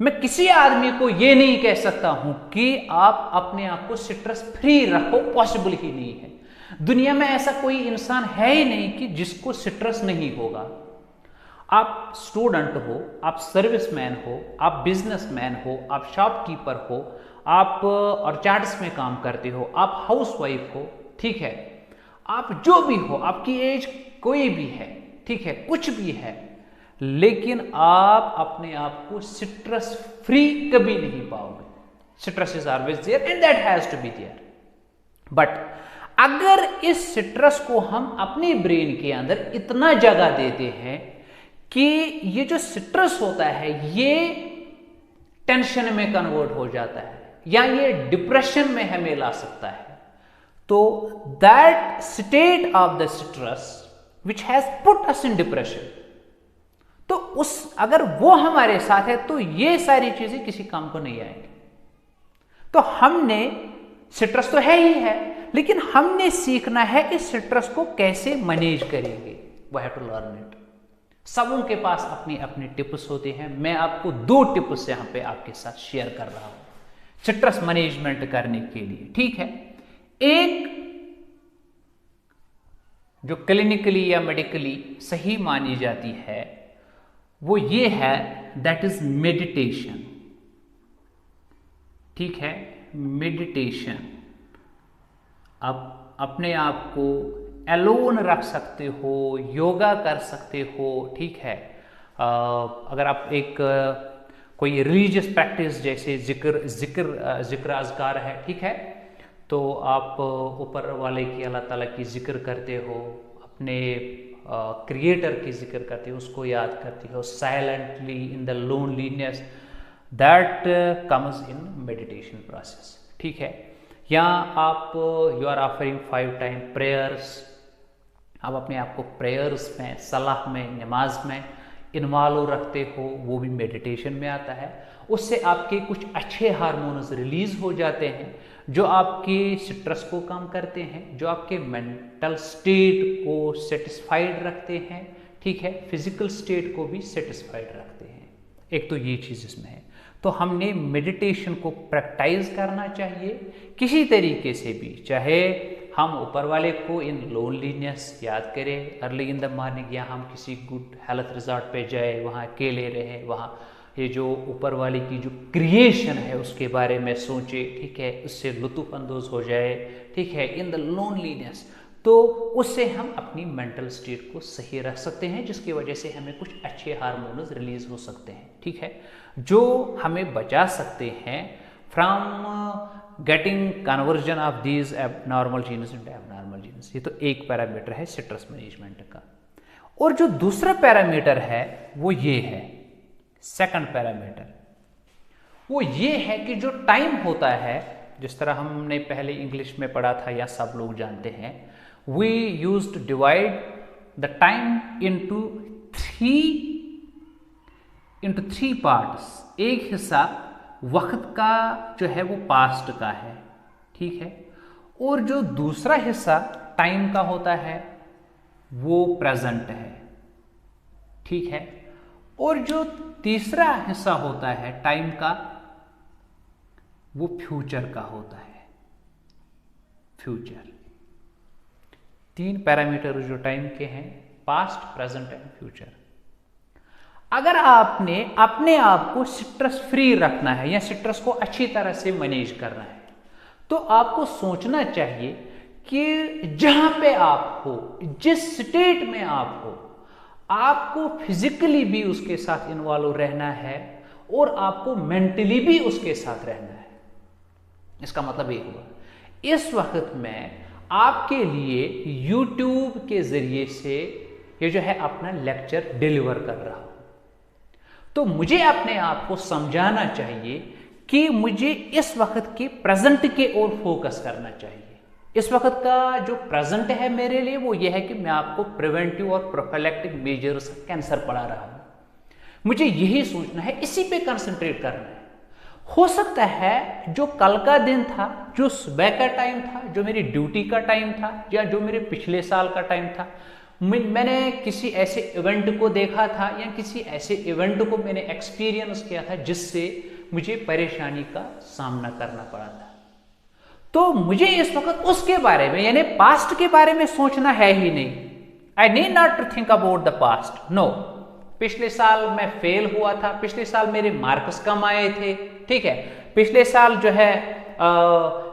मैं किसी आदमी को यह नहीं कह सकता हूं कि आप अपने आप को स्ट्रेस फ्री रखो, पॉसिबल ही नहीं है। दुनिया में ऐसा कोई इंसान है ही नहीं कि जिसको स्ट्रेस नहीं होगा। आप स्टूडेंट हो, आप सर्विसमैन हो, आप बिजनेसमैन हो, आप शॉपकीपर हो, आप ऑर्चार्ड्स में काम करते हो, आप हाउसवाइफ हो, ठीक है, आप जो भी हो, आपकी एज कोई भी है, ठीक है, कुछ भी है, लेकिन आप अपने आप को स्ट्रेस फ्री कभी नहीं पाओगे। Stress is always there and that has to be there. But अगर इस स्ट्रेस को हम अपने ब्रेन के अंदर इतना जगह देते हैं कि ये जो स्ट्रेस होता है ये टेंशन में कन्वर्ट हो जाता है या ये डिप्रेशन में हमें ला सकता है, तो that state of the stress which has put us in depression, तो उस अगर वो हमारे साथ है तो ये सारी चीजें किसी काम को नहीं आएंगी। तो हमने स्ट्रेस तो है ही है, लेकिन हमने सीखना है इस स्ट्रेस को कैसे मैनेज करेंगे। We have to learn it. सबों के पास अपनी अपनी टिप्स होते हैं। मैं आपको 2 टिप्स यहाँ पे आपके साथ शेयर कर रहा हूं स्ट्रेस मैनेजमेंट करने के लिए, ठीक है। एक जो क्लिनिकली या मेडिकली सही मानी जाती है वो ये है, दैट इज मेडिटेशन, ठीक है। मेडिटेशन, आप अपने आप को एलोन रख सकते हो, योगा कर सकते हो, ठीक है। अगर आप एक कोई रिलीजियस प्रैक्टिस जैसे जिक्र अज़कार है, ठीक है, तो आप ऊपर वाले की, अल्लाह ताला की जिक्र करते हो, अपने क्रिएटर की जिक्र करते हो, उसको याद करते हो silently in the loneliness, that comes in meditation process, ठीक है। या आप you are offering 5 time prayers, आप अपने आप को प्रेयर्स में, सलाह में, नमाज में इन्वॉल्व रखते हो, वो भी मेडिटेशन में आता है। उससे आपके कुछ अच्छे हार्मोन्स रिलीज हो जाते हैं जो आपके स्ट्रेस को कम करते हैं, जो आपके मेंटल स्टेट को सेटिस्फाइड रखते हैं, ठीक है, फिजिकल स्टेट को भी सेटिस्फाइड रखते हैं। एक तो ये चीज़ इसमें है। तो हमने मेडिटेशन को प्रैक्टिस करना चाहिए किसी तरीके से भी, चाहे हम ऊपर वाले को इन लोनलीनेस याद करें अर्ली इन द मॉर्निंग, या हम किसी गुड हेल्थ रिजॉर्ट पे जाए, वहाँ अकेले रहे, वहाँ ये जो ऊपर वाले की जो क्रिएशन है उसके बारे में सोचे, ठीक है, उससे लुत्फ अंदोज हो जाए, ठीक है, इन द लोनलीनेस। तो उससे हम अपनी मेंटल स्टेट को सही रख सकते हैं, जिसकी वजह से हमें कुछ अच्छे हार्मोन्स रिलीज हो सकते हैं, ठीक है, जो हमें बचा सकते हैं from getting conversion of these abnormal genes into abnormal genes. ये तो एक पैरामीटर है स्ट्रेस मैनेजमेंट का। और जो दूसरा पैरामीटर है वो ये है, सेकंड पैरामीटर, वो ये है कि जो टाइम होता है, जिस तरह हमने पहले इंग्लिश में पढ़ा था या सब लोग जानते हैं, we used to divide the time into three parts. एक हिस्सा वक्त का जो है वो पास्ट का है, ठीक है, और जो दूसरा हिस्सा टाइम का होता है वो प्रेजेंट है, ठीक है, और जो तीसरा हिस्सा होता है टाइम का वो फ्यूचर का होता है, फ्यूचर। 3 पैरामीटर जो टाइम के हैं, पास्ट, प्रेजेंट एंड फ्यूचर। अगर आपने अपने आप को स्ट्रेस फ्री रखना है या स्ट्रेस को अच्छी तरह से मैनेज करना है, तो आपको सोचना चाहिए कि जहां पे आप हो, जिस स्टेट में आप हो, आपको फिजिकली भी उसके साथ इन्वॉल्व रहना है और आपको मेंटली भी उसके साथ रहना है। इसका मतलब ये हुआ, इस वक्त मैं आपके लिए YouTube के जरिए से ये जो है अपना लेक्चर डिलीवर कर रहा हूं, तो मुझे अपने आप को समझाना चाहिए कि मुझे इस वक्त के प्रेजेंट के ओर फोकस करना चाहिए। इस वक्त का जो प्रेजेंट है मेरे लिए वो ये है कि मैं आपको प्रिवेंटिव और प्रोफिलैक्टिक मेजर्स कैंसर पढ़ा रहा हूं, मुझे यही सोचना है, इसी पे कंसंट्रेट करना है। हो सकता है जो कल का दिन था, जो सुबह का टाइम था, जो मेरी ड्यूटी का टाइम था, या जो मेरे पिछले साल का टाइम था, मैंने किसी ऐसे इवेंट को देखा था या किसी ऐसे इवेंट को मैंने एक्सपीरियंस किया था जिससे मुझे परेशानी का सामना करना पड़ा था। तो मुझे इस वक्त उसके बारे में, यानी पास्ट के बारे में सोचना है ही नहीं। I need not to think about the past, no. पिछले साल मैं फेल हुआ था, पिछले साल मेरे मार्क्स कम आए थे, ठीक है, पिछले साल जो है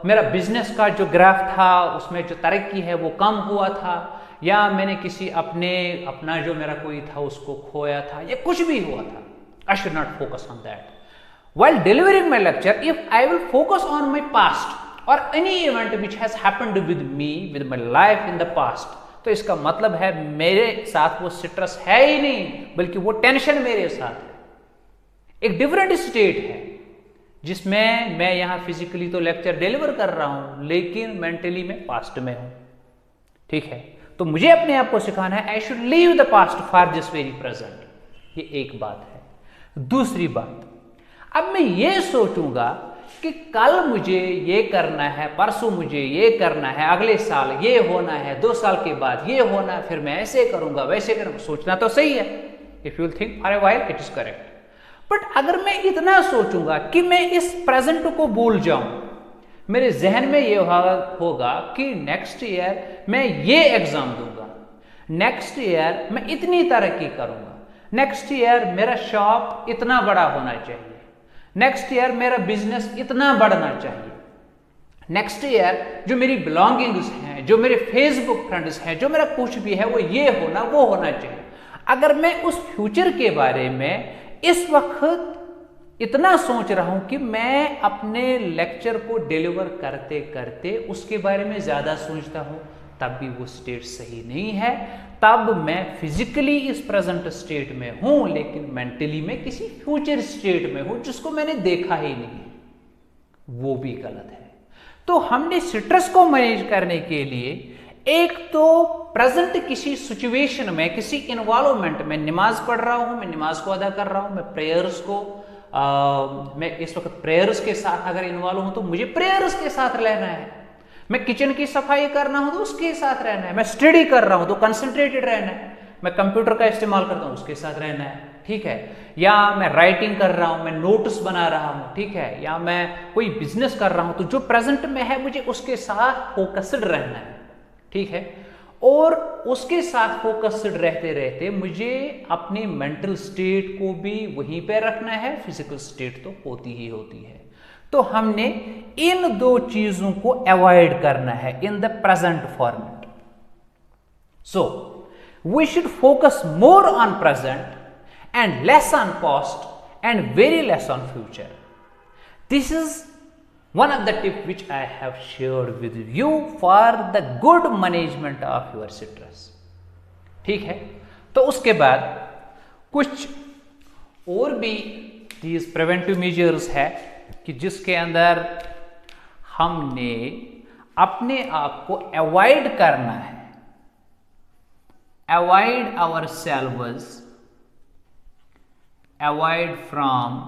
मेरा बिजनेस का जो ग्राफ था उसमें जो तरक्की है वो कम हुआ था, या मैंने किसी अपना जो मेरा कोई था उसको खोया था, या कुछ भी हुआ था। I should not focus on that while delivering my lecture. If I will focus on my past or any event which has happened with me, with my life in the past, तो इसका मतलब है मेरे साथ वो stress है ही नहीं, बल्कि वो टेंशन मेरे साथ है। एक डिफरेंट स्टेट है जिसमें मैं यहाँ फिजिकली तो लेक्चर डिलीवर कर रहा हूं, लेकिन मेंटली मैं पास्ट में हूं, ठीक है। तो मुझे अपने आप को सिखाना है, I should leave the past for this very present. ये एक बात है। दूसरी बात, अब मैं ये सोचूंगा कि कल मुझे ये करना है, परसों मुझे ये करना है, अगले साल ये होना है, 2 साल के बाद ये होना है, फिर मैं ऐसे करूंगा वैसे करूंगा। सोचना तो सही है, if you think for a while it is correct, but अगर मैं इतना सोचूंगा कि मैं इस प्रेजेंट को भूल जाऊं, मेरे जहन में ये होगा कि नेक्स्ट ईयर मैं ये एग्जाम दूंगा, नेक्स्ट ईयर मैं इतनी तरक्की करूंगा, नेक्स्ट ईयर मेरा शॉप इतना बड़ा होना चाहिए, नेक्स्ट ईयर मेरा बिजनेस इतना बढ़ना चाहिए, नेक्स्ट ईयर जो मेरी बिलोंगिंग्स हैं, जो मेरे फेसबुक फ्रेंड्स हैं, जो मेरा कुछ भी है वो ये होना वो होना चाहिए। अगर मैं उस फ्यूचर के बारे में इस वक्त इतना सोच रहा हूं कि मैं अपने लेक्चर को डिलीवर करते करते उसके बारे में ज्यादा सोचता हूं, तब भी वो स्टेट सही नहीं है। तब मैं फिजिकली इस प्रेजेंट स्टेट में हूं, लेकिन मेंटली में किसी फ्यूचर स्टेट में हूं जिसको मैंने देखा ही नहीं, वो भी गलत है। तो हमने स्ट्रेस को मैनेज करने के लिए एक तो प्रेजेंट किसी सिचुएशन में, किसी इन्वॉल्वमेंट में, नमाज पढ़ रहा हूं, मैं नमाज को अदा कर रहा हूं, मैं प्रेयर्स को मैं इस वक्त प्रेयर्स के साथ अगर इन्वॉल्व हूं तो मुझे प्रेयर्स के साथ रहना है। मैं किचन की सफाई करना हूं तो उसके साथ रहना है। मैं स्टडी कर रहा हूं तो कंसंट्रेटेड रहना है। मैं कंप्यूटर का इस्तेमाल करता हूं उसके साथ रहना है, ठीक है। या मैं राइटिंग कर रहा हूं, मैं नोट्स बना रहा हूं, ठीक है। या मैं कोई बिजनेस कर रहा हूं, तो जो प्रेजेंट में है मुझे उसके साथ फोकस्ड रहना है, ठीक है। और उसके साथ फोकस्ड रहते रहते मुझे अपने मेंटल स्टेट को भी वहीं पे रखना है, फिजिकल स्टेट तो होती ही होती है। तो हमने इन दो चीजों को अवॉइड करना है in the present format. So we should focus more on present and less on past and very less on future. This is one of the tips which I have shared with you for the good management of your stress, ठीक है। तो उसके बाद कुछ और भी these preventive measures है कि जिसके अंदर हमने अपने आप को अवॉइड करना है, avoid ourselves, avoid from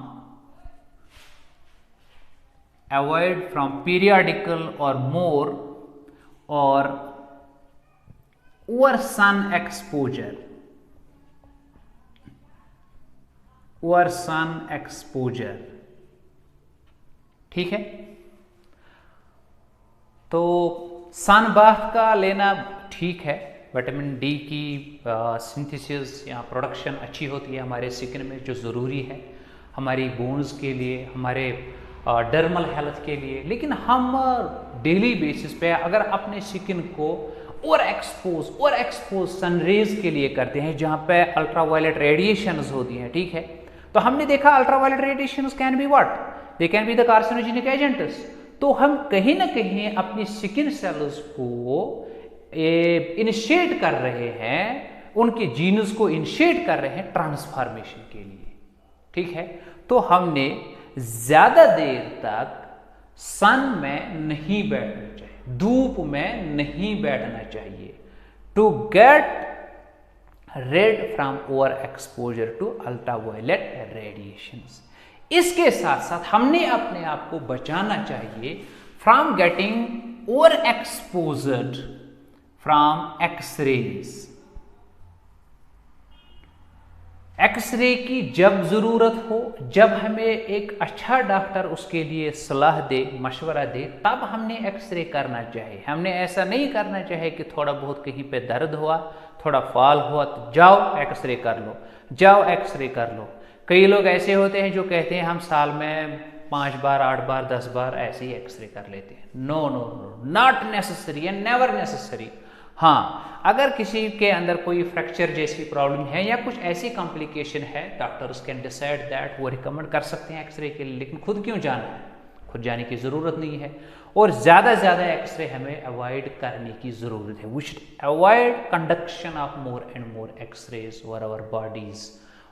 periodical or more or over sun exposure, ठीक है। तो सन बाथ का लेना ठीक है, विटामिन डी की सिंथेसिस या प्रोडक्शन अच्छी होती है हमारे स्किन में, जो ज़रूरी है हमारी बोन्स के लिए, हमारे डर्मल हेल्थ के लिए। लेकिन हम डेली बेसिस पे अगर अपने स्किन को और एक्सपोज सनरेज के लिए करते हैं, जहाँ पे अल्ट्रावायलेट रेडिएशंस होती हैं, ठीक है। तो हमने देखा ultraviolet radiations can be what, they can be the carcinogenic agents. तो हम कहीं ना कहीं अपनी स्किन सेल्स को इनिशिएट कर रहे हैं, उनके जीन्स को इनिशिएट कर रहे हैं ट्रांसफॉर्मेशन के लिए, ठीक है। तो हमने ज्यादा देर तक सन में नहीं बैठना चाहिए, धूप में नहीं बैठना चाहिए, to get rid from over exposure to ultraviolet radiations. इसके साथ साथ हमने अपने आप को बचाना चाहिए from getting over exposed from x-rays. X-ray की जब ज़रूरत हो, जब हमें एक अच्छा डॉक्टर उसके लिए सलाह दे, मशवरा दे, तब हमने एक्सरे करना चाहिए। हमने ऐसा नहीं करना चाहिए कि थोड़ा बहुत कहीं पे दर्द हुआ, थोड़ा फॉल हुआ तो जाओ एक्सरे कर लो, जाओ एक्सरे कर लो। कई लोग ऐसे होते हैं जो कहते हैं हम साल में 5 बार 8 बार 10 बार ऐसे ही एक्सरे कर लेते हैं। No no no, not necessary and never necessary. हाँ, अगर किसी के अंदर कोई फ्रैक्चर जैसी प्रॉब्लम है या कुछ ऐसी कॉम्प्लिकेशन है, डॉक्टर्स कैन डिसाइड दैट, वो रिकमेंड कर सकते हैं एक्सरे के लिए। लेकिन खुद क्यों जाना है, खुद जाने की ज़रूरत नहीं है। और ज़्यादा से ज़्यादा एक्सरे हमें अवॉइड करने की ज़रूरत है। We should avoid conduction of more and more x-rays और आवर बॉडीज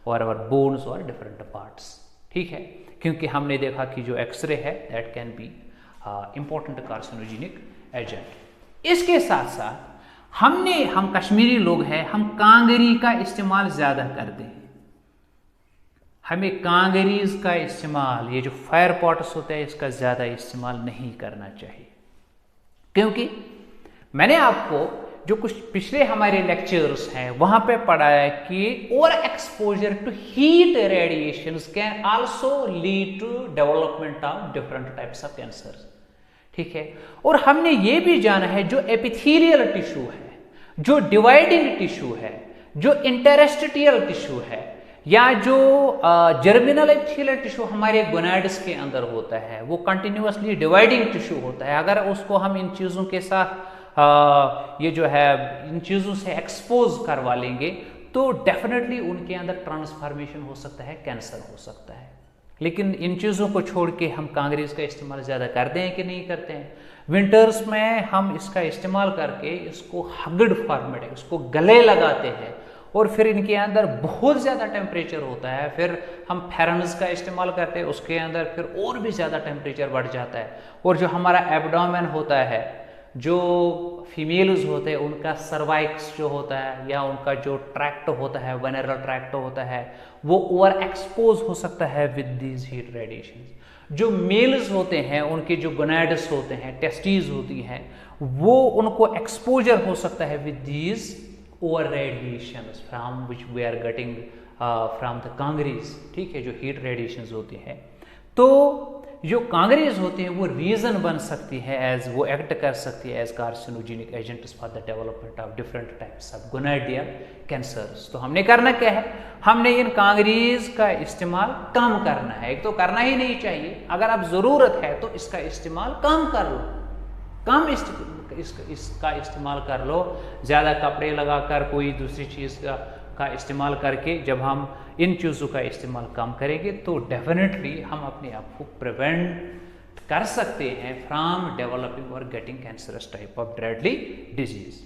और आवर बोन्स और डिफरेंट पार्ट्स, ठीक है। क्योंकि हमने देखा कि जो एक्सरे है that can be important carcinogenic agent. इसके साथ साथ हम कश्मीरी लोग हैं, हम कांगरी का इस्तेमाल ज़्यादा करते हैं। हमें कांगरीज का इस्तेमाल, ये जो फायर पॉट्स होता है, इसका ज़्यादा इस्तेमाल नहीं करना चाहिए, क्योंकि मैंने आपको जो कुछ पिछले हमारे लेक्चर्स हैं वहां पे पढ़ाया कि over exposure to heat radiations can also lead to development of different types of cancer. ठीक है, और हमने ये भी जाना है जो एपिथेलियल टिश्यू है, जो डिवाइडिंग टिश्यू है, जो इंटरस्टिशियल टिश्यू है, या जो जर्मिनल एपिथेलियल टिश्यू हमारे गोनाड्स के अंदर होता है, वो कंटिन्यूअसली डिवाइडिंग टिश्यू होता है। अगर उसको हम इन चीज़ों के साथ ये जो है इन चीज़ों से एक्सपोज करवा लेंगे तो डेफिनेटली उनके अंदर ट्रांसफॉर्मेशन हो सकता है, कैंसर हो सकता है। लेकिन इन चीज़ों को छोड़ के हम कांगरेज का इस्तेमाल ज़्यादा करते हैं कि नहीं करते हैं? विंटर्स में हम इसका इस्तेमाल करके इसको हगड फॉर्मेट है, इसको गले लगाते हैं, और फिर इनके अंदर बहुत ज़्यादा टेम्परेचर होता है, फिर हम फेरन्स का इस्तेमाल करते हैं, उसके अंदर फिर और भी ज़्यादा टेम्परेचर बढ़ जाता है। और जो हमारा एब्डोमेन होता है, जो फीमेल्स होते हैं, उनका सर्वाइक्स जो होता है या उनका जो ट्रैक्ट होता है, वेनेरल ट्रैक्ट होता है, वो ओवर एक्सपोज हो सकता है विद दीज हीट रेडिएशन। जो मेल्स होते हैं, उनके जो गोनाड्स होते हैं, टेस्टीज होती हैं, वो उनको एक्सपोजर हो सकता है with these over radiations from which we are getting from the congeries. ठीक है, जो हीट रेडिएशंस होती हैं, तो जो कांगरेज होते हैं वो रीजन बन सकती है, एज वो एक्ट कर सकती है as carcinogenic agents for the development of different types of gonadial cancers. तो हमने करना क्या है? हमने इन कांगरेज का इस्तेमाल कम करना है। एक तो करना ही नहीं चाहिए, अगर आप ज़रूरत है तो इसका इस्तेमाल कम कर लो, कम इसका इस्तेमाल कर लो। ज़्यादा कपड़े लगाकर कोई दूसरी चीज़ का इस्तेमाल करके जब हम इन चीज़ों का इस्तेमाल कम करेंगे तो डेफिनेटली हम अपने आप को प्रिवेंट कर सकते हैं फ्रॉम डेवलपिंग और getting cancerous type of deadly disease.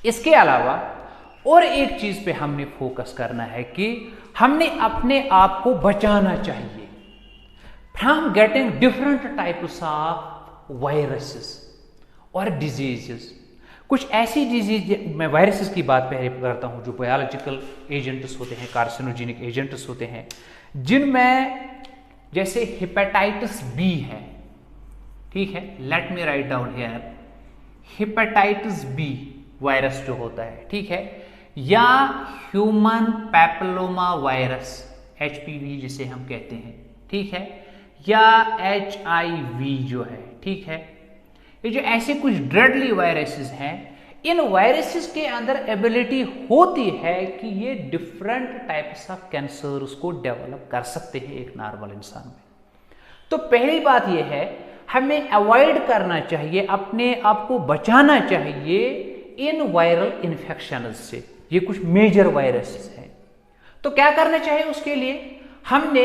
इसके अलावा और एक चीज़ पे हमने फोकस करना है कि हमने अपने आप को बचाना चाहिए from getting different types of viruses और डिजीजेस। कुछ ऐसी डिजीज, मैं वायरसेस की बात पहले करता हूँ, जो बायोलॉजिकल एजेंट्स होते हैं, कार्सिनोजेनिक एजेंट्स होते हैं, जिनमें जैसे हेपेटाइटिस बी है। ठीक है, let me write down here, hepatitis B virus जो होता है, ठीक है, या ह्यूमन पैपिलोमा वायरस, HPV जिसे हम कहते हैं, ठीक है, या HIV जो है, ठीक है, ये जो ऐसे कुछ डेडली वायरसेस हैं, इन वायरसेस के अंदर एबिलिटी होती है कि ये डिफरेंट टाइप्स ऑफ कैंसर्स को डेवलप कर सकते हैं एक नॉर्मल इंसान में। तो पहली बात ये है, हमें अवॉइड करना चाहिए, अपने आप को बचाना चाहिए इन वायरल इन्फेक्शन से। ये कुछ मेजर वायरसेस हैं, तो क्या करना चाहिए उसके लिए? हमने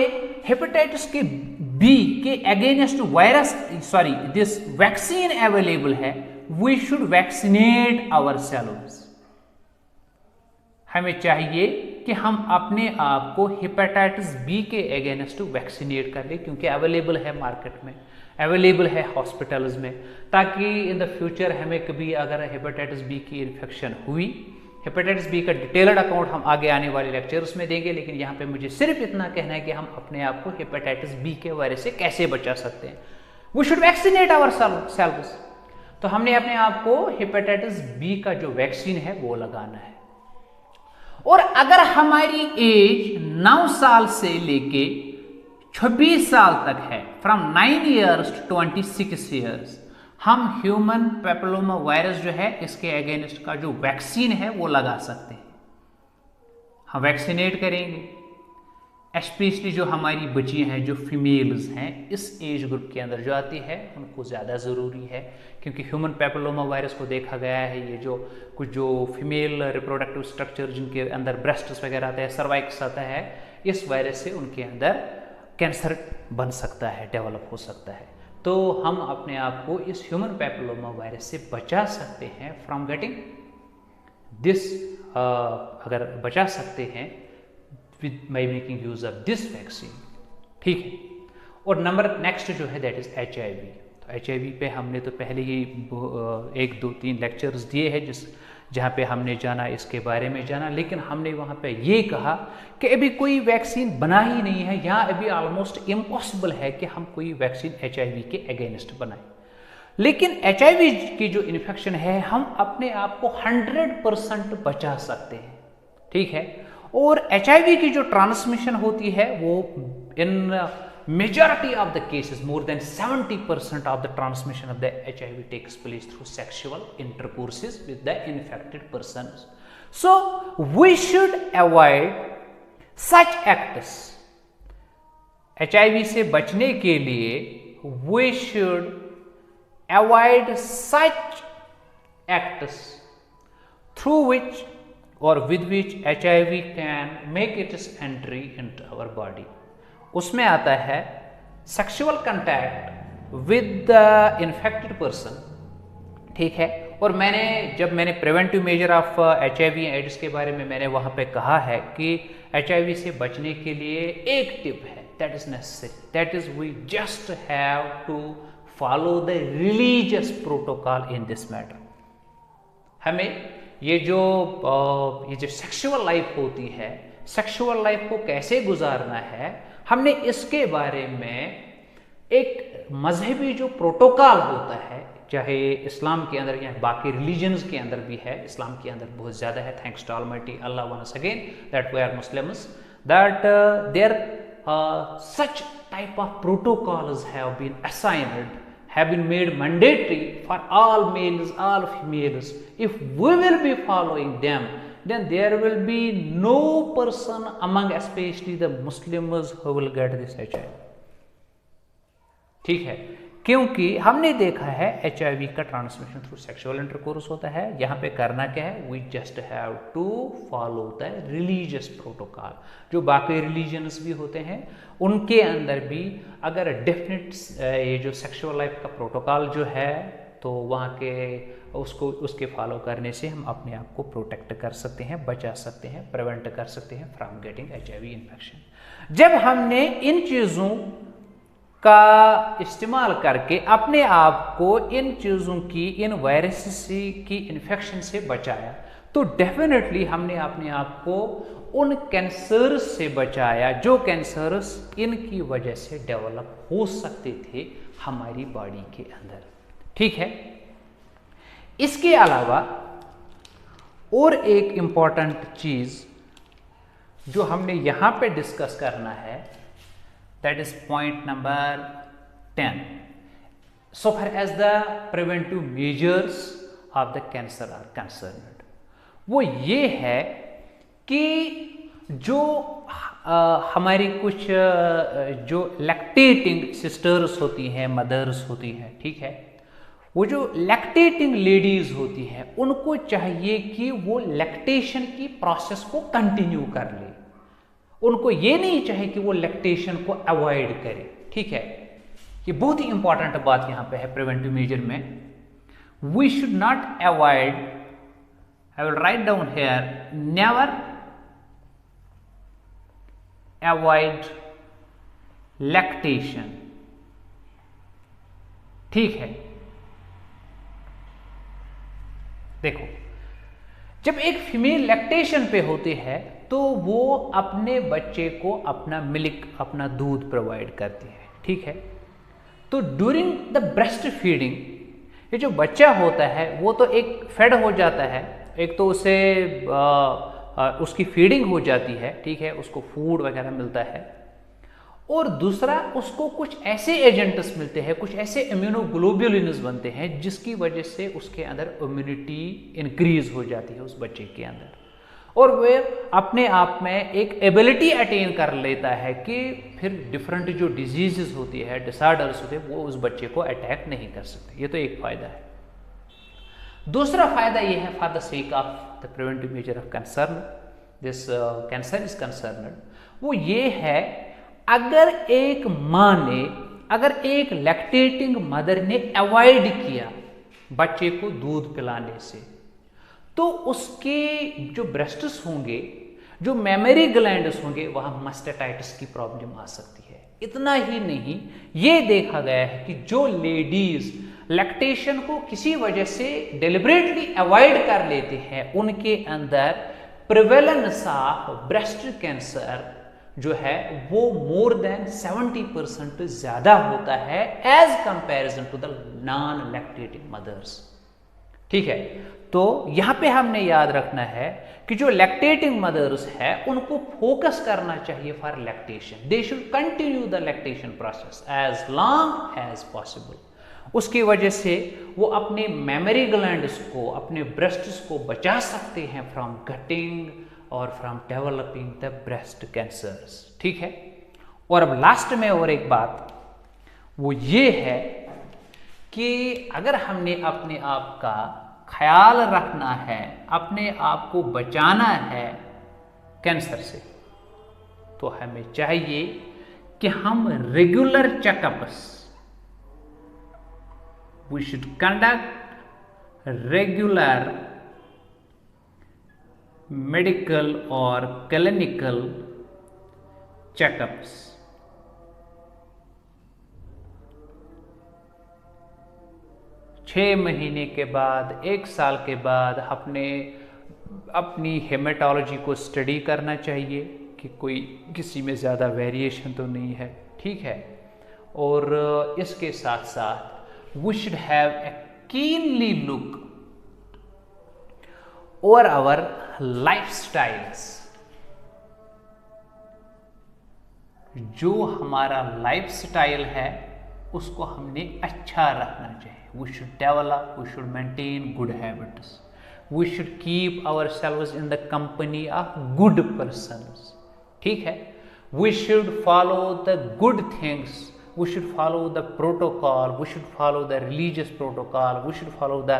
हेपेटाइटिस के बी के against virus, sorry, this vaccine available है, वी शुड वैक्सीनेट आवरसेल्व्स। हमें चाहिए कि हम अपने आप को हेपेटाइटिस बी के अगेंस्ट वैक्सीनेट कर ले, क्योंकि अवेलेबल है मार्केट में, अवेलेबल है हॉस्पिटल्स में, ताकि इन द फ्यूचर हमें कभी अगर हेपेटाइटिस बी की इन्फेक्शन हुई, हेपेटाइटिस बी का डिटेल्ड अकाउंट हम आगे आने वाले लेक्चर्स में देंगे, लेकिन यहाँ पे मुझे सिर्फ इतना कहना है कि हम अपने आप को हेपेटाइटिस बी के वायरस से कैसे बचा सकते हैं। We should vaccinate ourselves. तो हमने अपने आप को हेपेटाइटिस बी का जो वैक्सीन है वो लगाना है। और अगर हमारी एज 9 साल से लेके 26 साल तक है, फ्रॉम 9 ईयर्स टू 26 ईयर्स, हम ह्यूमन पैपिलोमा वायरस जो है इसके अगेंस्ट का जो वैक्सीन है वो लगा सकते हैं। हम वैक्सीनेट करेंगे। स्पेशली जो हमारी बच्चियां हैं, जो फीमेल्स हैं, इस एज ग्रुप के अंदर जो आती है, उनको ज़्यादा ज़रूरी है, क्योंकि ह्यूमन पैपिलोमा वायरस को देखा गया है, ये जो कुछ जो फीमेल रिप्रोडक्टिव स्ट्रक्चर जिनके अंदर ब्रेस्ट्स वगैरह आता है, सर्वाइक्स आता है, इस वायरस से उनके अंदर कैंसर बन सकता है, डेवलप हो सकता है। तो हम अपने आप को इस ह्यूमन पैपिलोमा वायरस से बचा सकते हैं फ्रॉम गेटिंग दिस, अगर बचा सकते हैं with by making use of this vaccine. ठीक है, और नंबर नेक्स्ट जो है दैट इज HIV। तो HIV पे हमने तो पहले ही 1, 2, 3 लेक्चर्स दिए हैं, जहाँ पे हमने जाना, इसके बारे में जाना, लेकिन हमने वहाँ पे ये कहा कि अभी कोई वैक्सीन बना ही नहीं है, यहाँ अभी ऑलमोस्ट इम्पॉसिबल है कि हम कोई वैक्सीन HIV के अगेंस्ट बनाएं। लेकिन HIV की जो इन्फेक्शन है हम अपने आप को 100% बचा सकते हैं, ठीक है। और HIV की जो ट्रांसमिशन होती है वो इन majority of the cases, more than 70% of the transmission of the HIV takes place through sexual intercourses with the infected persons. So we should avoid such acts. HIV से बचने के लिए we should avoid such acts through which or with which HIV can make its entry into our body. उसमें आता है sexual contact with the infected person, ठीक है। और जब मैंने preventive measure of HIV AIDS के बारे में मैंने वहाँ पे कहा है कि HIV से बचने के लिए एक टिप है, that is necessary, that is we just have to follow the religious protocol in this matter. हमें ये जो सेक्सुअल लाइफ होती है, सेक्सुअल लाइफ को कैसे गुजारना है, हमने इसके बारे में एक मजहबी जो प्रोटोकॉल होता है, चाहे इस्लाम के अंदर या बाकी रिलीजन्स के अंदर भी है, इस्लाम के अंदर बहुत ज़्यादा है, thanks to almighty Allah once again that we are Muslims, that there such type of protocols have been assigned, have been made mandatory for all males, all females. If we will be following them, then there will be no person among especially the Muslims who will get this HIV. ठीक है, क्योंकि हमने देखा है HIV का transmission through sexual intercourse होता है। यहाँ पे करना क्या है, we just have to follow the religious protocol. जो बाकी रिलीजन्स भी होते हैं उनके अंदर भी अगर डेफिनेट ये जो सेक्सुअल लाइफ का प्रोटोकॉल जो है तो वहाँ के उसके फॉलो करने से हम अपने आप को प्रोटेक्ट कर सकते हैं, बचा सकते हैं, प्रिवेंट कर सकते हैं फ्रॉम गेटिंग HIV इन्फेक्शन। जब हमने इन चीज़ों का इस्तेमाल करके अपने आप को इन चीज़ों की, इन वायरस की इन्फेक्शन से बचाया, तो डेफिनेटली हमने अपने आप को उन कैंसर्स से बचाया जो कैंसर्स इनकी वजह से डेवलप हो सकते थे हमारी बॉडी के अंदर, ठीक है। इसके अलावा और एक इम्पॉर्टेंट चीज़ जो हमने यहाँ पे डिस्कस करना है, that is point number 10, so far as the preventive measures of the cancer are concerned, वो ये है कि जो हमारी कुछ जो लैक्टेटिंग सिस्टर्स होती हैं, मदर्स होती हैं, ठीक है, वो जो लैक्टेटिंग लेडीज होती हैं उनको चाहिए कि वो लैक्टेशन की प्रोसेस को कंटिन्यू कर ले, उनको ये नहीं चाहिए कि वो लैक्टेशन को अवॉइड करे, ठीक है। ये बहुत ही इंपॉर्टेंट बात यहाँ पे है प्रिवेंटिव मेजर में, we should not avoid, I will write down here, never avoid lactation, ठीक है। देखो, जब एक फीमेल लैक्टेशन पे होती है तो वो अपने बच्चे को अपना मिल्क, अपना दूध प्रोवाइड करती है, ठीक है। तो ड्यूरिंग द ब्रेस्ट फीडिंग ये जो बच्चा होता है वो तो एक फेड हो जाता है, एक तो उसे उसकी फीडिंग हो जाती है, ठीक है, उसको फूड वगैरह मिलता है, और दूसरा उसको कुछ ऐसे एजेंट्स मिलते हैं, कुछ ऐसे इम्यूनोग्लोबुलिन्स बनते हैं जिसकी वजह से उसके अंदर इम्यूनिटी इंक्रीज हो जाती है उस बच्चे के अंदर, और वह अपने आप में एक एबिलिटी अटेन कर लेता है कि फिर डिफरेंट जो डिजीजेस होती है, डिसऑर्डर्स होते हैं, वो उस बच्चे को अटैक नहीं कर सकते। ये तो एक फायदा है। दूसरा फायदा ये है, for the sake of the preventive measure of concern this cancer is concern, वो ये है अगर एक माँ ने, अगर एक लैक्टेटिंग मदर ने अवॉइड किया बच्चे को दूध पिलाने से, तो उसके जो ब्रेस्ट्स होंगे, जो मेमोरी ग्लैंड्स होंगे, वहाँ मास्टाइटिस की प्रॉब्लम आ सकती है। इतना ही नहीं, ये देखा गया है कि जो लेडीज लैक्टेशन को किसी वजह से डिलिबरेटली अवॉइड कर लेते हैं, उनके अंदर प्रिवेलेंस ऑफ ब्रेस्ट कैंसर जो है वो मोर देन 70% ज्यादा होता है as comparison to the non lactating mothers. ठीक है, तो यहां पे हमने याद रखना है कि जो लैक्टेटिंग मदर्स है उनको फोकस करना चाहिए for lactation. They should continue the lactation process as long as possible. उसकी वजह से वो अपने मेमोरी ग्लैंड्स को, अपने ब्रेस्ट्स को बचा सकते हैं फ्रॉम गटिंग और from developing the breast cancers. ठीक है, और अब लास्ट में और एक बात वो ये है कि अगर हमने अपने आप का ख्याल रखना है, अपने आप को बचाना है कैंसर से, तो हमें चाहिए कि हम regular checkups, we should conduct regular medical और क्लिनिकल चेकअप्स। छः महीने के बाद, एक साल के बाद अपनी हेमेटोलॉजी को स्टडी करना चाहिए कि कोई किसी में ज़्यादा वेरिएशन तो नहीं है। ठीक है, और इसके साथ साथ we should have a keenly look over our lifestyles. जो हमारा लाइफस्टाइल है उसको हमने अच्छा रखना चाहिए। We should develop, we should maintain good habits. We should keep ourselves in the company of good persons. ठीक है, we should follow the good things. We should follow the protocol. We should follow the religious protocol. We should follow the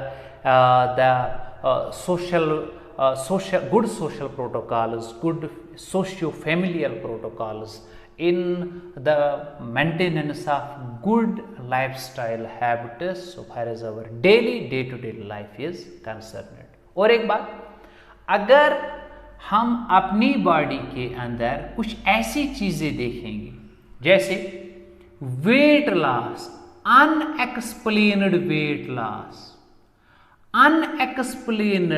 good social protocols, good socio-familial protocols in the maintenance of good lifestyle habits so far as our day-to-day life is concerned. और एक बात, अगर हम अपनी body के अंदर कुछ ऐसी चीजें देखेंगे जैसे weight loss, unexplained weight loss, unexplained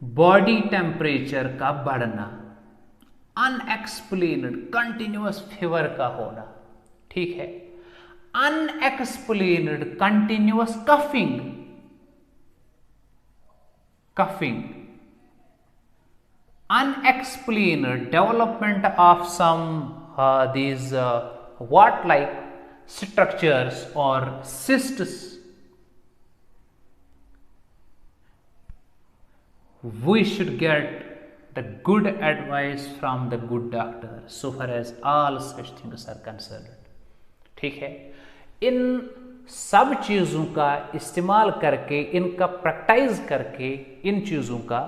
body temperature का बढ़ना, अनएक्सप्लेन्ड कंटिन्यूअस फीवर का होना, ठीक है, unexplained continuous coughing, unexplained development of some these what like structures or cysts. We should get the good advice from the good doctor so far as all such things are concerned. ठीक है, इन सब चीज़ों का इस्तेमाल करके, इनका practice करके, इन चीज़ों का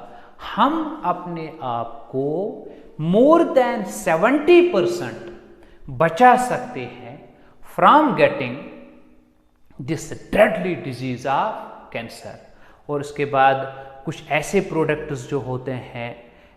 हम अपने आप को मोर देन 70% बचा सकते हैं from getting this deadly disease of cancer. और उसके बाद कुछ ऐसे प्रोडक्ट्स जो होते हैं,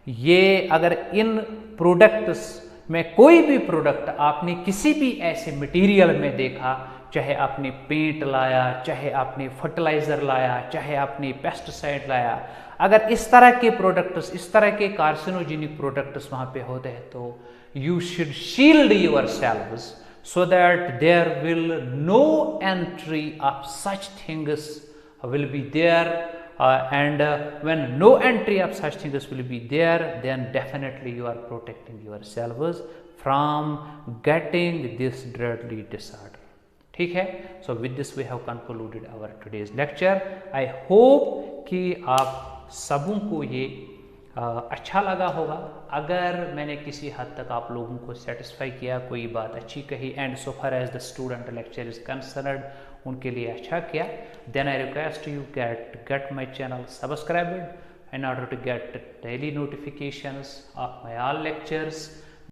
ये अगर इन प्रोडक्ट्स में कोई भी प्रोडक्ट आपने किसी भी ऐसे मटेरियल में देखा, चाहे आपने पेंट लाया, चाहे आपने फर्टिलाइजर लाया, चाहे आपने पेस्टिसाइड लाया, अगर इस तरह के प्रोडक्ट्स, इस तरह के कार्सिनोजेनिक प्रोडक्ट्स वहाँ पे होते हैं, तो you should shield your selves so that there will no entry of such things will be there, and when no entry of such things will be there, then definitely you are protecting yourselves from getting this deadly disorder. ठीक है, so with this we have concluded our today's lecture. I hope कि आप सबों को ये अच्छा लगा होगा। अगर मैंने किसी हद तक आप लोगों को सेटिस्फाई किया, कोई बात अच्छी कही, and so far as the student lecture is concerned, उनके लिए अच्छा किया, then I request you get my channel subscribed in order to get daily notifications of my all lectures.